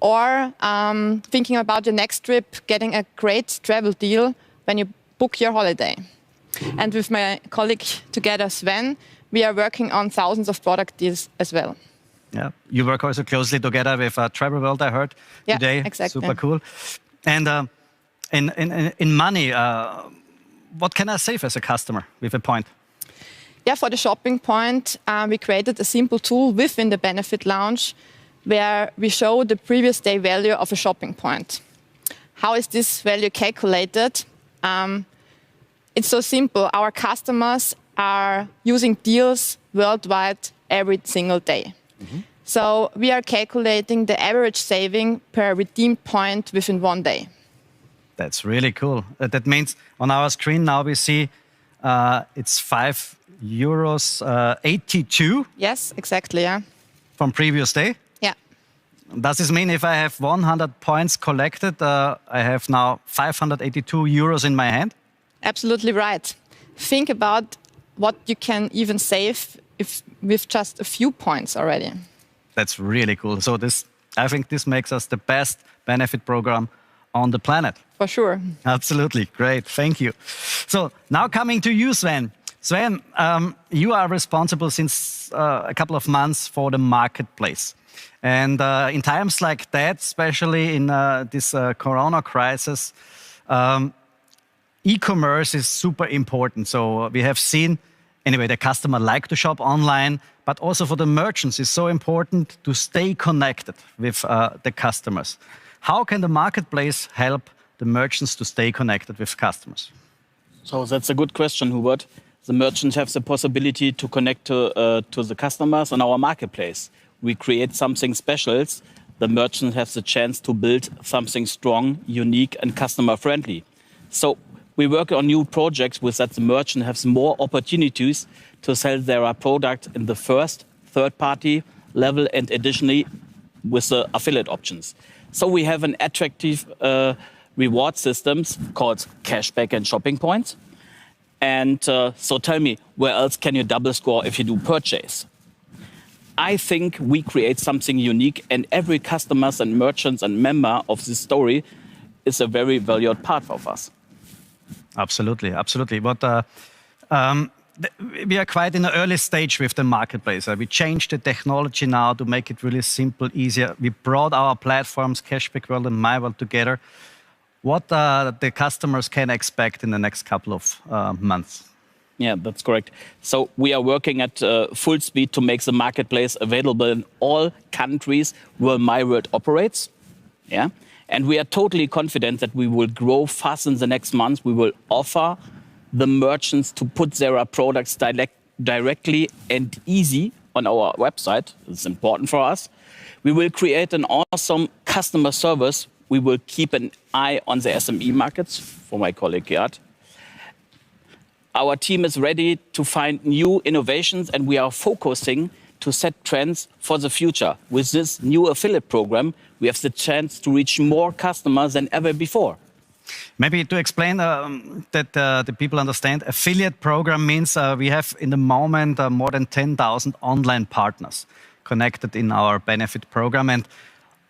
or thinking about your next trip, getting a great travel deal when you book your holiday. And with my colleague together, Sven, we are working on thousands of product deals as well. Yeah, you work also closely together with Travel World, I heard today. Exactly. Super cool. And in money, what can I save as a customer with a point? Yeah, for the shopping point, we created a simple tool within the Benefit Lounge where we show the previous day value of a shopping point. How is this value calculated? It's so simple. Our customers are using deals worldwide every single day. So we are calculating the average saving per redeemed point within 1 day. That's really cool. That means on our screen now we see it's €5.82. Yes, exactly, yeah. From previous day? Yeah. Does this mean if I have 100 points collected, I have now €582 in my hand? Absolutely right. Think about what you can even save with just a few points already. That's really cool. So I think this makes us the best benefit program on the planet. For sure. Absolutely. Great. Thank you. So now coming to you, Sven. Sven, you are responsible since a couple of months for the marketplace. And in times like that, especially in this Corona crisis, e-commerce is super important. So we have seen, anyway, the customer like to shop online, but also for the merchants, it's so important to stay connected with the customers. How can the marketplace help the merchants to stay connected with customers? So that's a good question, Hubert. The merchants have the possibility to connect to the customers on our marketplace. We create something special. The merchant has the chance to build something strong, unique, and customer-friendly. So we work on new projects with that the merchant has more opportunities to sell their product in the first, third-party level, and additionally with the affiliate options. So we have an attractive reward systems called Cashback and Shopping Points. And so tell me, where else can you double score if you do purchase? I think we create something unique, and every customers and merchants and member of this story is a very valued part of us. Absolutely, absolutely. But we are quite in the early stage with the marketplace. We changed the technology now to make it really simple, easier. We brought our platforms, Cashback World and My World, together. What the customers can expect in the next couple of months? Yeah, that's correct. So we are working at full speed to make the marketplace available in all countries where My World operates. Yeah, and we are totally confident that we will grow fast in the next months. We will offer the merchants to put their products directly and easy on our website. It's important for us. We will create an awesome customer service. We will keep an eye on the SME markets, for my colleague Gerd. Our team is ready to find new innovations, and we are focusing to set trends for the future. With this new affiliate program, we have the chance to reach more customers than ever before. Maybe to explain that the people understand, affiliate program means we have in the moment more than 10,000 online partners connected in our benefit program. And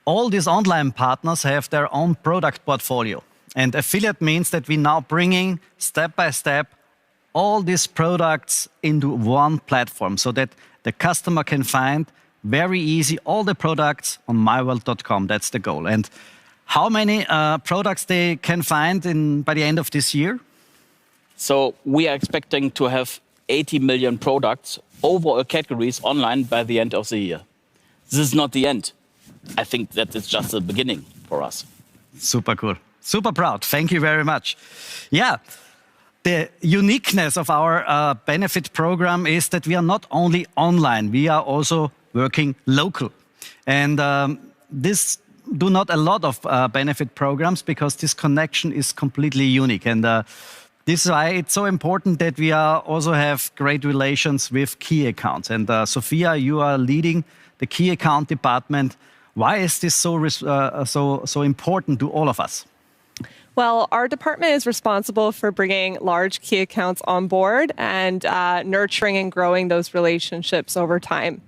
all these online partners have their own product portfolio. And affiliate means that we now bringing step by step all these products into one platform so that the customer can find very easy all the products on myworld.com. That's the goal. And how many products they can find by the end of this year? So we are expecting to have 80 million products over all categories online by the end of the year. This is not the end. I think that it's just the beginning for us. Super cool. Super proud. Thank you very much. Yeah. The uniqueness of our benefit program is that we are not only online, we are also working local. And this do not a lot of benefit programs because this connection is completely unique. And this is why it's so important that we also have great relations with key accounts. And Sophia, you are leading the key account department. Why is this so important to all of us? Well, our department is responsible for bringing large key accounts on board and nurturing and growing those relationships over time.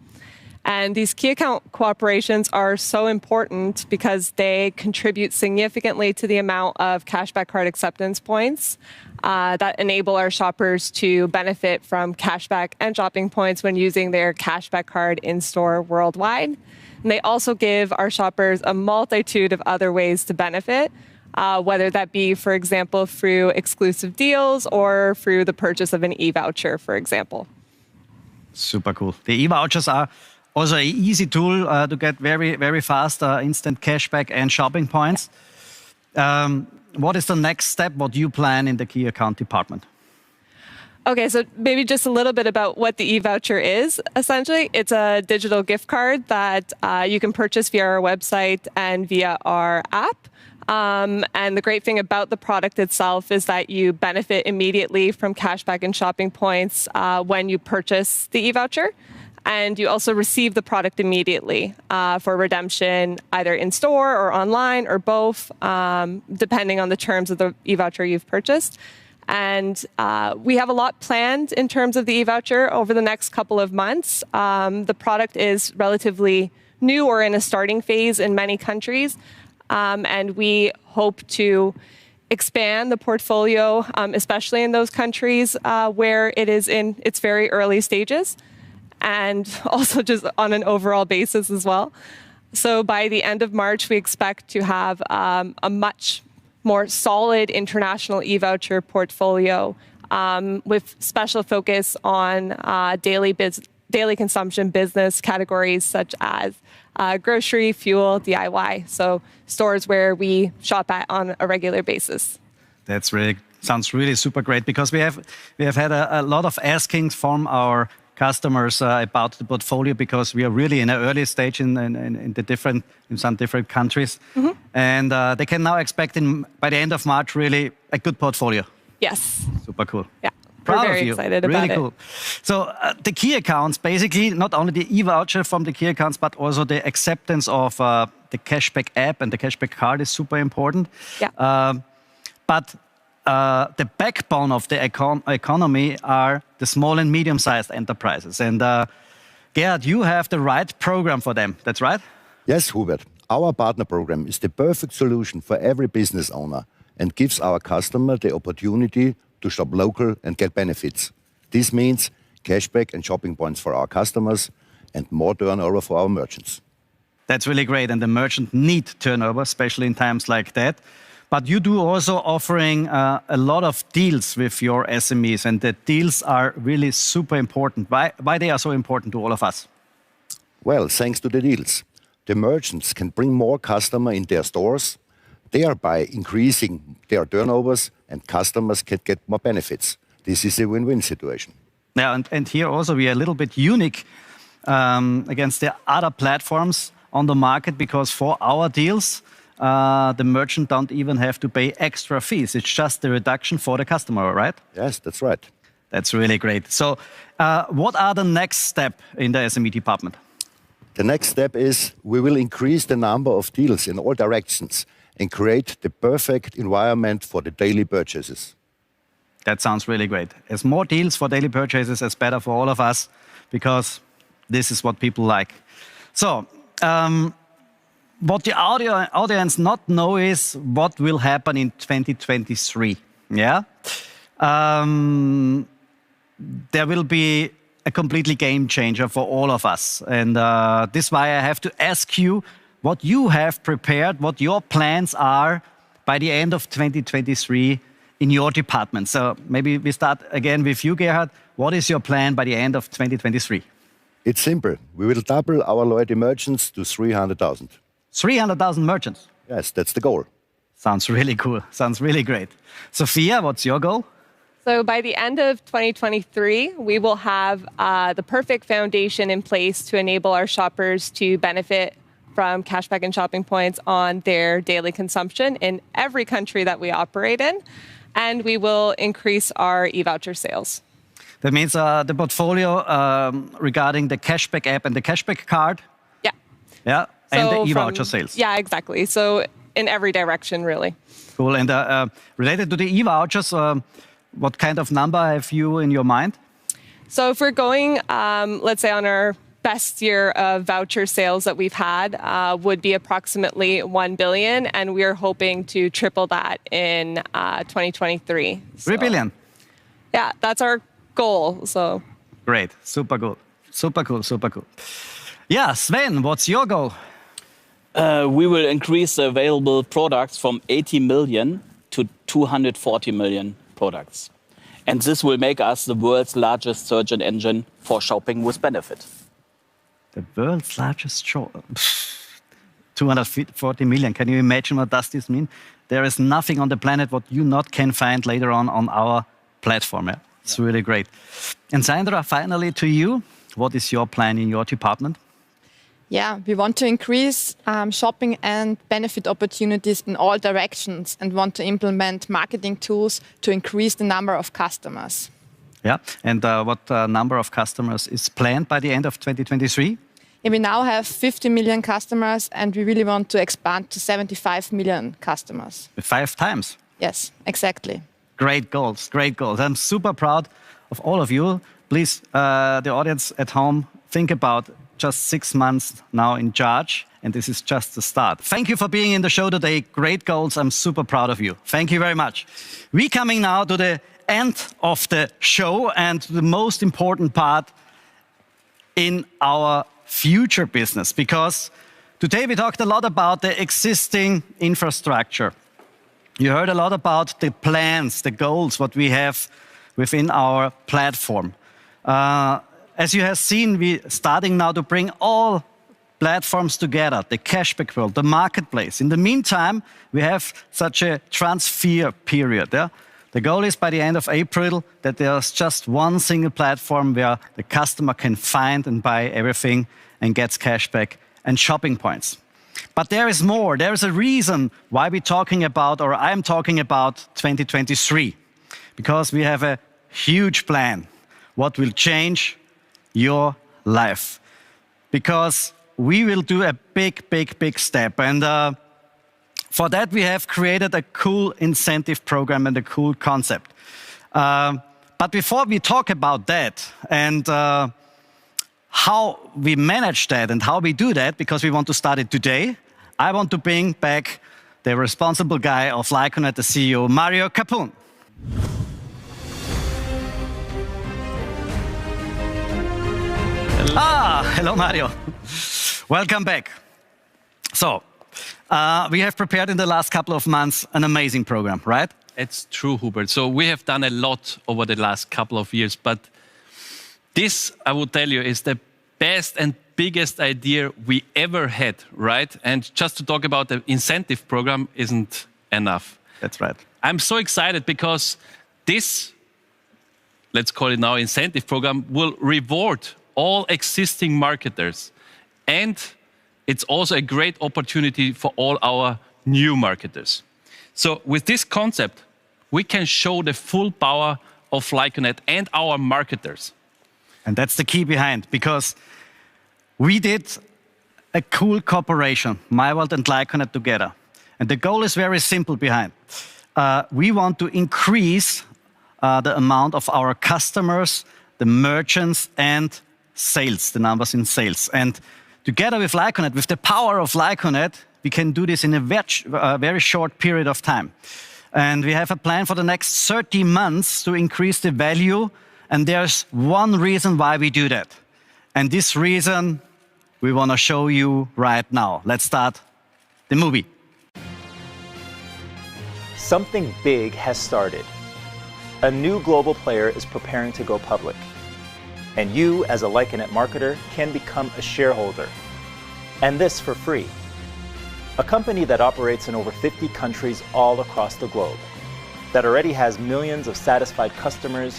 And these key account cooperations are so important because they contribute significantly to the amount of cashback card acceptance points that enable our shoppers to benefit from cashback and shopping points when using their cashback card in-store worldwide. And they also give our shoppers a multitude of other ways to benefit, whether that be, for example, through exclusive deals or through the purchase of an e-voucher, for example. Super cool. The e-vouchers are also an easy tool to get very, very fast instant cashback and shopping points. What is the next step? What do you plan in the key account department? Okay, so maybe just a little bit about what the e-voucher is. Essentially, it's a digital gift card that you can purchase via our website and via our app. And the great thing about the product itself is that you benefit immediately from cashback and shopping points when you purchase the e-voucher. And you also receive the product immediately for redemption, either in store or online or both, depending on the terms of the e-voucher you've purchased. And we have a lot planned in terms of the e-voucher over the next couple of months. The product is relatively new or in a starting phase in many countries. And we hope to expand the portfolio, especially in those countries where it is in its very early stages, and also just on an overall basis as well. So by the end of March, we expect to have a much more solid international e-voucher portfolio with special focus on daily consumption business categories such as grocery, fuel, DIY. So stores where we shop at on a regular basis. That's really sounds really super great, because we have had a lot of askings from our customers about the portfolio, because we are really in an early stage in some different countries, and they can now expect by the end of March really a good portfolio. Yes. Super cool. Yeah. Proud We're very of you. excited really about cool. it. So the key accounts, basically, not only the e-voucher from the key accounts, but also the acceptance of the cashback app and the cashback card is super important. Yeah. But the backbone of the economy are the small and medium-sized enterprises. And Gerhard, you have the right program for them. That's right? Yes, Hubert. Our partner program is the perfect solution for every business owner and gives our customer the opportunity to shop local and get benefits. This means cashback and shopping points for our customers and more turnover for our merchants. That's really great. And the merchant need turnover, especially in times like that. But you do also offering a lot of deals with your SMEs, and the deals are really super important. Why they are so important to all of us? Well, thanks to the deals, the merchants can bring more customers in their stores, thereby increasing their turnovers, and customers can get more benefits. This is a win-win situation. Yeah, and here also we are a little bit unique against the other platforms on the market, because for our deals, the merchant don't even have to pay extra fees. It's just the reduction for the customer, right? Yes, that's right. That's really great. So what are the next step in the SME department? The next step is we will increase the number of deals in all directions and create the perfect environment for the daily purchases. That sounds really great. As more deals for daily purchases, as better for all of us, because this is what people like. So, what the audience not know is what will happen in 2023. Yeah, there will be a completely game changer for all of us, and this is why I have to ask you what you have prepared, what your plans are by the end of 2023 in your department. So maybe we start again with you, Gerhard. What is your plan by the end of 2023? It's simple. We will double our loyalty merchants to 300,000. 300,000 merchants? Yes, that's the goal. Sounds really cool. Sounds really great. Sophia, what's your goal? So by the end of 2023, we will have the perfect foundation in place to enable our shoppers to benefit from cashback and shopping points on their daily consumption in every country that we operate in. And we will increase our e-voucher sales. That means the portfolio regarding the cashback app and the cashback card? Yeah. Yeah, so and the e-voucher sales? Yeah, exactly. So in every direction, really. Cool. And related to the e-vouchers, what kind of number have you in your mind? So if we're going, let's say on our best year of voucher sales that we've had would be approximately 1 billion, and we are hoping to triple that in 2023. 3 billion. Yeah, that's our goal. So great, super good, super cool, super cool. Yeah, Sven, what's your goal? We will increase the available products from 80 million to 240 million products. And this will make us the world's largest search engine for shopping with benefit. The world's largest shop. 240 million. Can you imagine what does this mean? There is nothing on the planet what you not can find later on our platform. Yeah? It's really great. And Sandra, finally to you. What is your plan in your department? Yeah, we want to increase shopping and benefit opportunities in all directions and want to implement marketing tools to increase the number of customers. Yeah, and what number of customers is planned by the end of 2023? And we now have 50 million customers and we really want to expand to 75 million customers. 5 times? Yes, exactly. Great goals, great goals. I'm super proud of all of you. Please, the audience at home, think about just 6 months now in charge, and this is just the start. Thank you for being in the show today. Great goals. I'm super proud of you. Thank you very much. We're coming now to the end of the show and the most important part in our future business, because today we talked a lot about the existing infrastructure. You heard a lot about the plans, the goals, what we have within our platform. As you have seen, we're starting now to bring all platforms together, the Cashback World, the marketplace. In the meantime, we have such a transfer period. Yeah? The goal is by the end of April that there's just one single platform where the customer can find and buy everything and gets cashback and shopping points. But there is more. There is a reason why we're talking about, or I'm talking about 2023, because we have a huge plan. What will change your life? Because we will do a big, big, big step. And for that, we have created a cool incentive program and a cool concept. But before we talk about that and how we manage that and how we do that, because we want to start it today, I want to bring back the responsible guy of Lyconet, the CEO, Mario Capun. Hello, Mario. Welcome back. So, we have prepared in the last couple of months an amazing program, right? It's true, Hubert. So we have done a lot over the last couple of years, but this, I will tell you, is the best and biggest idea we ever had, right? And just to talk about the incentive program isn't enough. That's right. I'm so excited because this, let's call it now, incentive program will reward all existing marketers. And it's also a great opportunity for all our new marketers. So with this concept, we can show the full power of Lyconet and our marketers. And that's the key behind, because we did a cool cooperation, MyWorld and Lyconet together. And the goal is very simple behind. We want to increase the amount of our customers, the merchants, and sales, the numbers in sales. And together with Lyconet, with the power of Lyconet, we can do this in a very short period of time. And we have a plan for the next 30 months to increase the value. And there's one reason why we do that. And this reason we want to show you right now. Let's start the movie. Something big has started. A new global player is preparing to go public. And you, as a Lyconet marketer, can become a shareholder. And this for free. A company that operates in over 50 countries all across the globe, that already has millions of satisfied customers,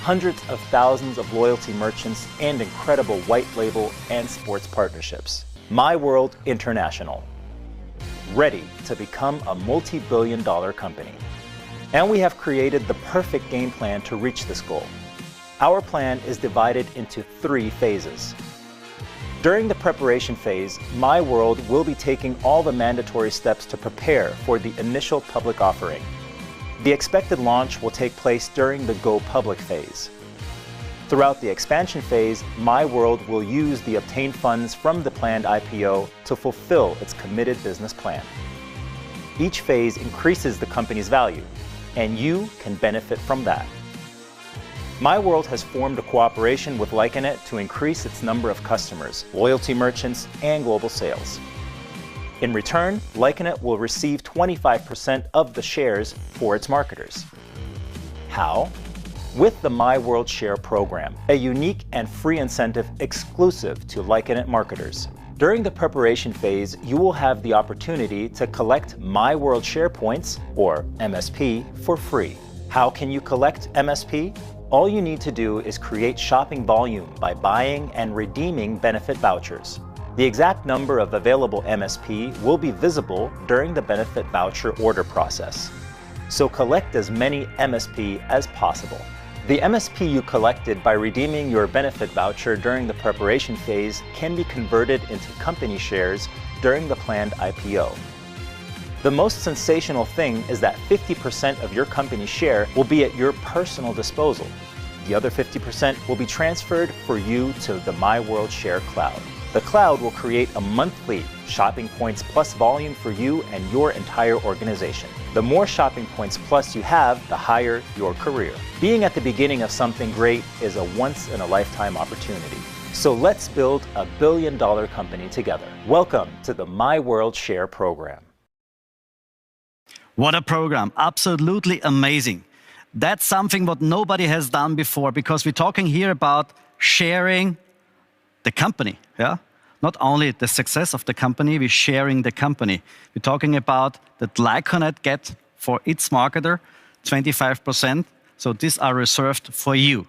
hundreds of thousands of loyalty merchants, and incredible white label and sports partnerships. MyWorld International. Ready to become a multi-billion-dollar company. And we have created the perfect game plan to reach this goal. Our plan is divided into 3 phases. During the preparation phase, MyWorld will be taking all the mandatory steps to prepare for the initial public offering. The expected launch will take place during the Go Public phase. Throughout the expansion phase, My World will use the obtained funds from the planned IPO to fulfill its committed business plan. Each phase increases the company's value, and you can benefit from that. My World has formed a cooperation with Lyconet to increase its number of customers, loyalty merchants, and global sales. In return, Lyconet will receive 25% of the shares for its marketers. How? With the My World Share program, a unique and free incentive exclusive to Lyconet marketers. During the preparation phase, you will have the opportunity to collect My World Share points, or MSP, for free. How can you collect MSP? All you need to do is create shopping volume by buying and redeeming benefit vouchers. The exact number of available MSP will be visible during the benefit voucher order process. So collect as many MSP as possible. The MSP you collected by redeeming your benefit voucher during the preparation phase can be converted into company shares during the planned IPO. The most sensational thing is that 50% of your company share will be at your personal disposal. The other 50% will be transferred for you to the My World Share Cloud. The cloud will create a monthly Shopping Points Plus volume for you and your entire organization. The more Shopping Points Plus you have, the higher your career. Being at the beginning of something great is a once-in-a-lifetime opportunity. So let's build a billion-dollar company together. Welcome to the My World Share program. What a program. Absolutely amazing. That's something what nobody has done before, because we're talking here about sharing the company, yeah? Not only the success of the company, we're sharing the company. We're talking about that Lyconet get for its marketer 25%. So these are reserved for you.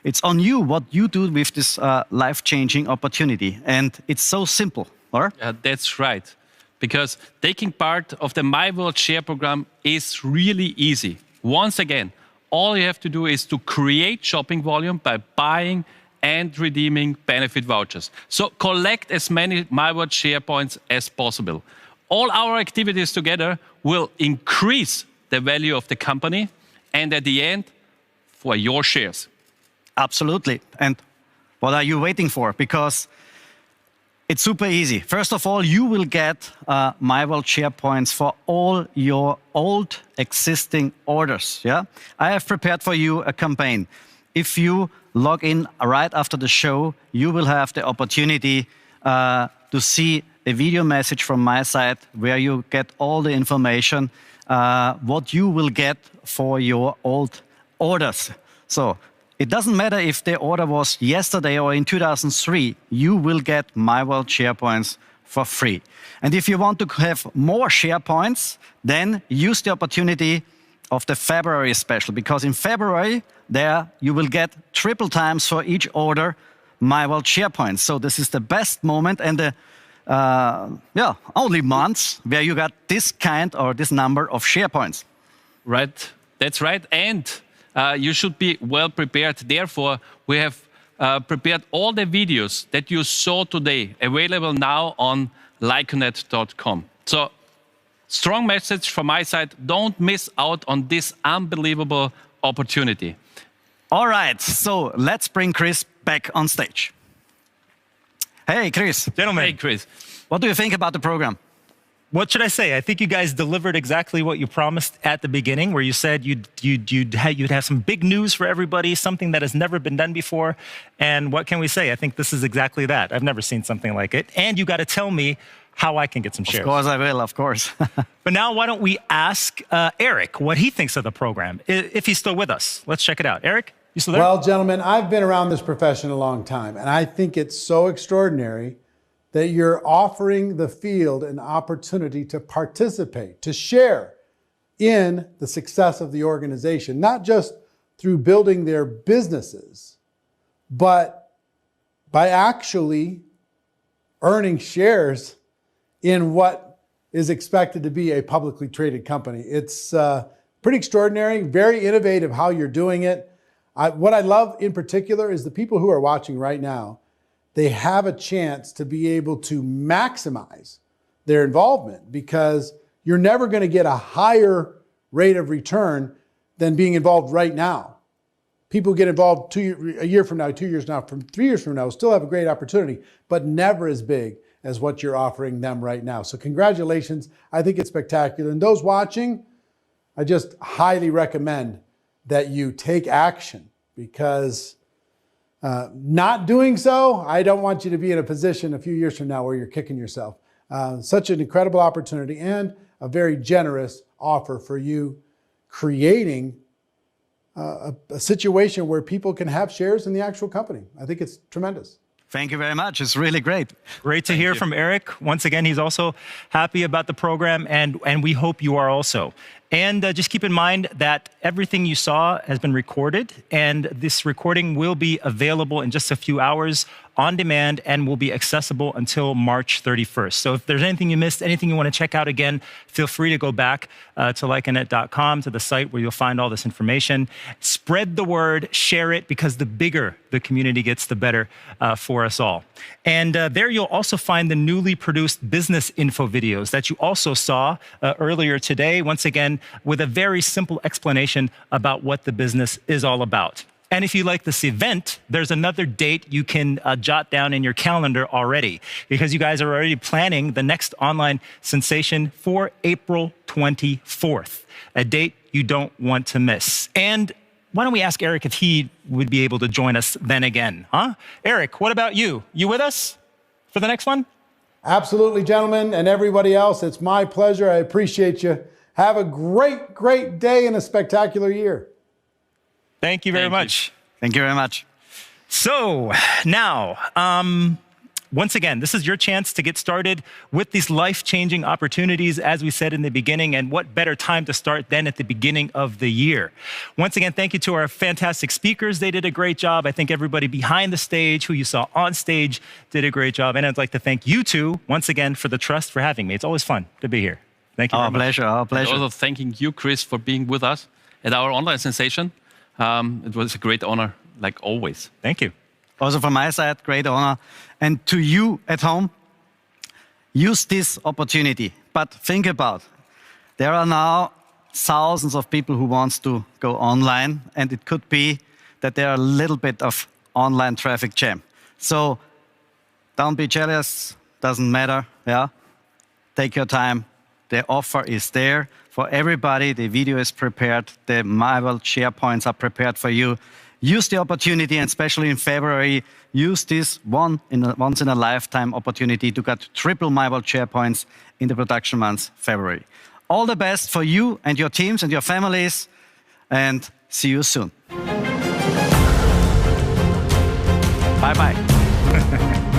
It's on you what you do with this life-changing opportunity. And it's so simple, or? Yeah, that's right. Because taking part of the My World Share program is really easy. Once again, all you have to do is to create shopping volume by buying and redeeming benefit vouchers. So collect as many My World Share points as possible. All our activities together will increase the value of the company and at the end, for your shares. Absolutely. And what are you waiting for? Because it's super easy. First of all, you will get My World Share points for all your old existing orders. Yeah, I have prepared for you a campaign. If you log in right after the show, you will have the opportunity to see a video message from my side where you get all the information what you will get for your old orders. So it doesn't matter if the order was yesterday or in 2003, you will get My World Share points for free. And if you want to have more share points, then use the opportunity of the February special, because in February, there you will get triple times for each order My World Share points. So this is the best moment and the only months where you got this kind or this number of share points. Right, that's right. And you should be well prepared. Therefore, we have prepared all the videos that you saw today, available now on lyconet.com. So, strong message from my side, don't miss out on this unbelievable opportunity. All right, so let's bring Chris back on stage. Hey, Chris. Gentlemen. Hey, Chris. What do you think about the program? What should I say? I think you guys delivered exactly what you promised at the beginning, where you said you'd have some big news for everybody, something that has never been done before. And what can we say? I think this is exactly that. I've never seen something like it. And you got to tell me how I can get some shares. Of course I will, of course. But now why don't we ask Eric what he thinks of the program, if he's still with us. Let's check it out. Eric, you still there? Well, gentlemen, I've been around this profession a long time, and I think it's so extraordinary that you're offering the field an opportunity to participate, to share in the success of the organization, not just through building their businesses, but by actually earning shares in what is expected to be a publicly traded company. It's pretty extraordinary, very innovative how you're doing it. What I love in particular is the people who are watching right now, they have a chance to be able to maximize their involvement, because you're never going to get a higher rate of return than being involved right now. people get involved a year from now, 2 years now, from 3 years from now, will still have a great opportunity, but never as big as what you're offering them right now. So congratulations. I think it's spectacular. And those watching, I just highly recommend that you take action, because not doing so, I don't want you to be in a position a few years from now where you're kicking yourself. Such an incredible opportunity and a very generous offer for you, creating a situation where people can have shares in the actual company. I think it's tremendous. Thank you very much. It's really great. Great to hear from Eric. Once again, he's also happy about the program, and we hope you are also. And just keep in mind that everything you saw has been recorded, and this recording will be available in just a few hours on demand and will be accessible until March 31st. So if there's anything you missed, anything you want to check out again, feel free to go back to lyconet.com, to the site where you'll find all this information. Spread the word, share it, because the bigger the community gets, the better for us all. And there you'll also find the newly produced business info videos that you also saw earlier today, once again, with a very simple explanation about what the business is all about. And if you like this event, there's another date you can jot down in your calendar already, because you guys are already planning the next online sensation for April 24th, a date you don't want to miss. And why don't we ask Eric if he would be able to join us then again, huh? Eric, what about you? You with us for the next one? Absolutely, gentlemen, and everybody else. It's my pleasure. I appreciate you. Have a great, great day and a spectacular year. Thank you very much. Thank you very much. So now, once again, this is your chance to get started with these life-changing opportunities, as we said in the beginning, and what better time to start than at the beginning of the year. Once again, thank you to our fantastic speakers. They did a great job. I think everybody behind the stage, who you saw on stage, did a great job. And I'd like to thank you two, once again, for the trust for having me. It's always fun to be here. Thank you very much. Pleasure, our pleasure. And also thanking you, Chris, for being with us at our online sensation. It was a great honor, like always. Thank you. Also from my side, great honor. And to you at home, use this opportunity. But think about, there are now thousands of people who want to go online, and it could be that there are a little bit of online traffic jam. So don't be jealous, doesn't matter, yeah? Take your time. The offer is there for everybody. The video is prepared. The MyWorld SharePoints are prepared for you. Use the opportunity, and especially in February, use this once-in-a-lifetime opportunity to get triple MyWorld SharePoints in the production month, February. All the best for you and your teams and your families, and see you soon. Bye-bye.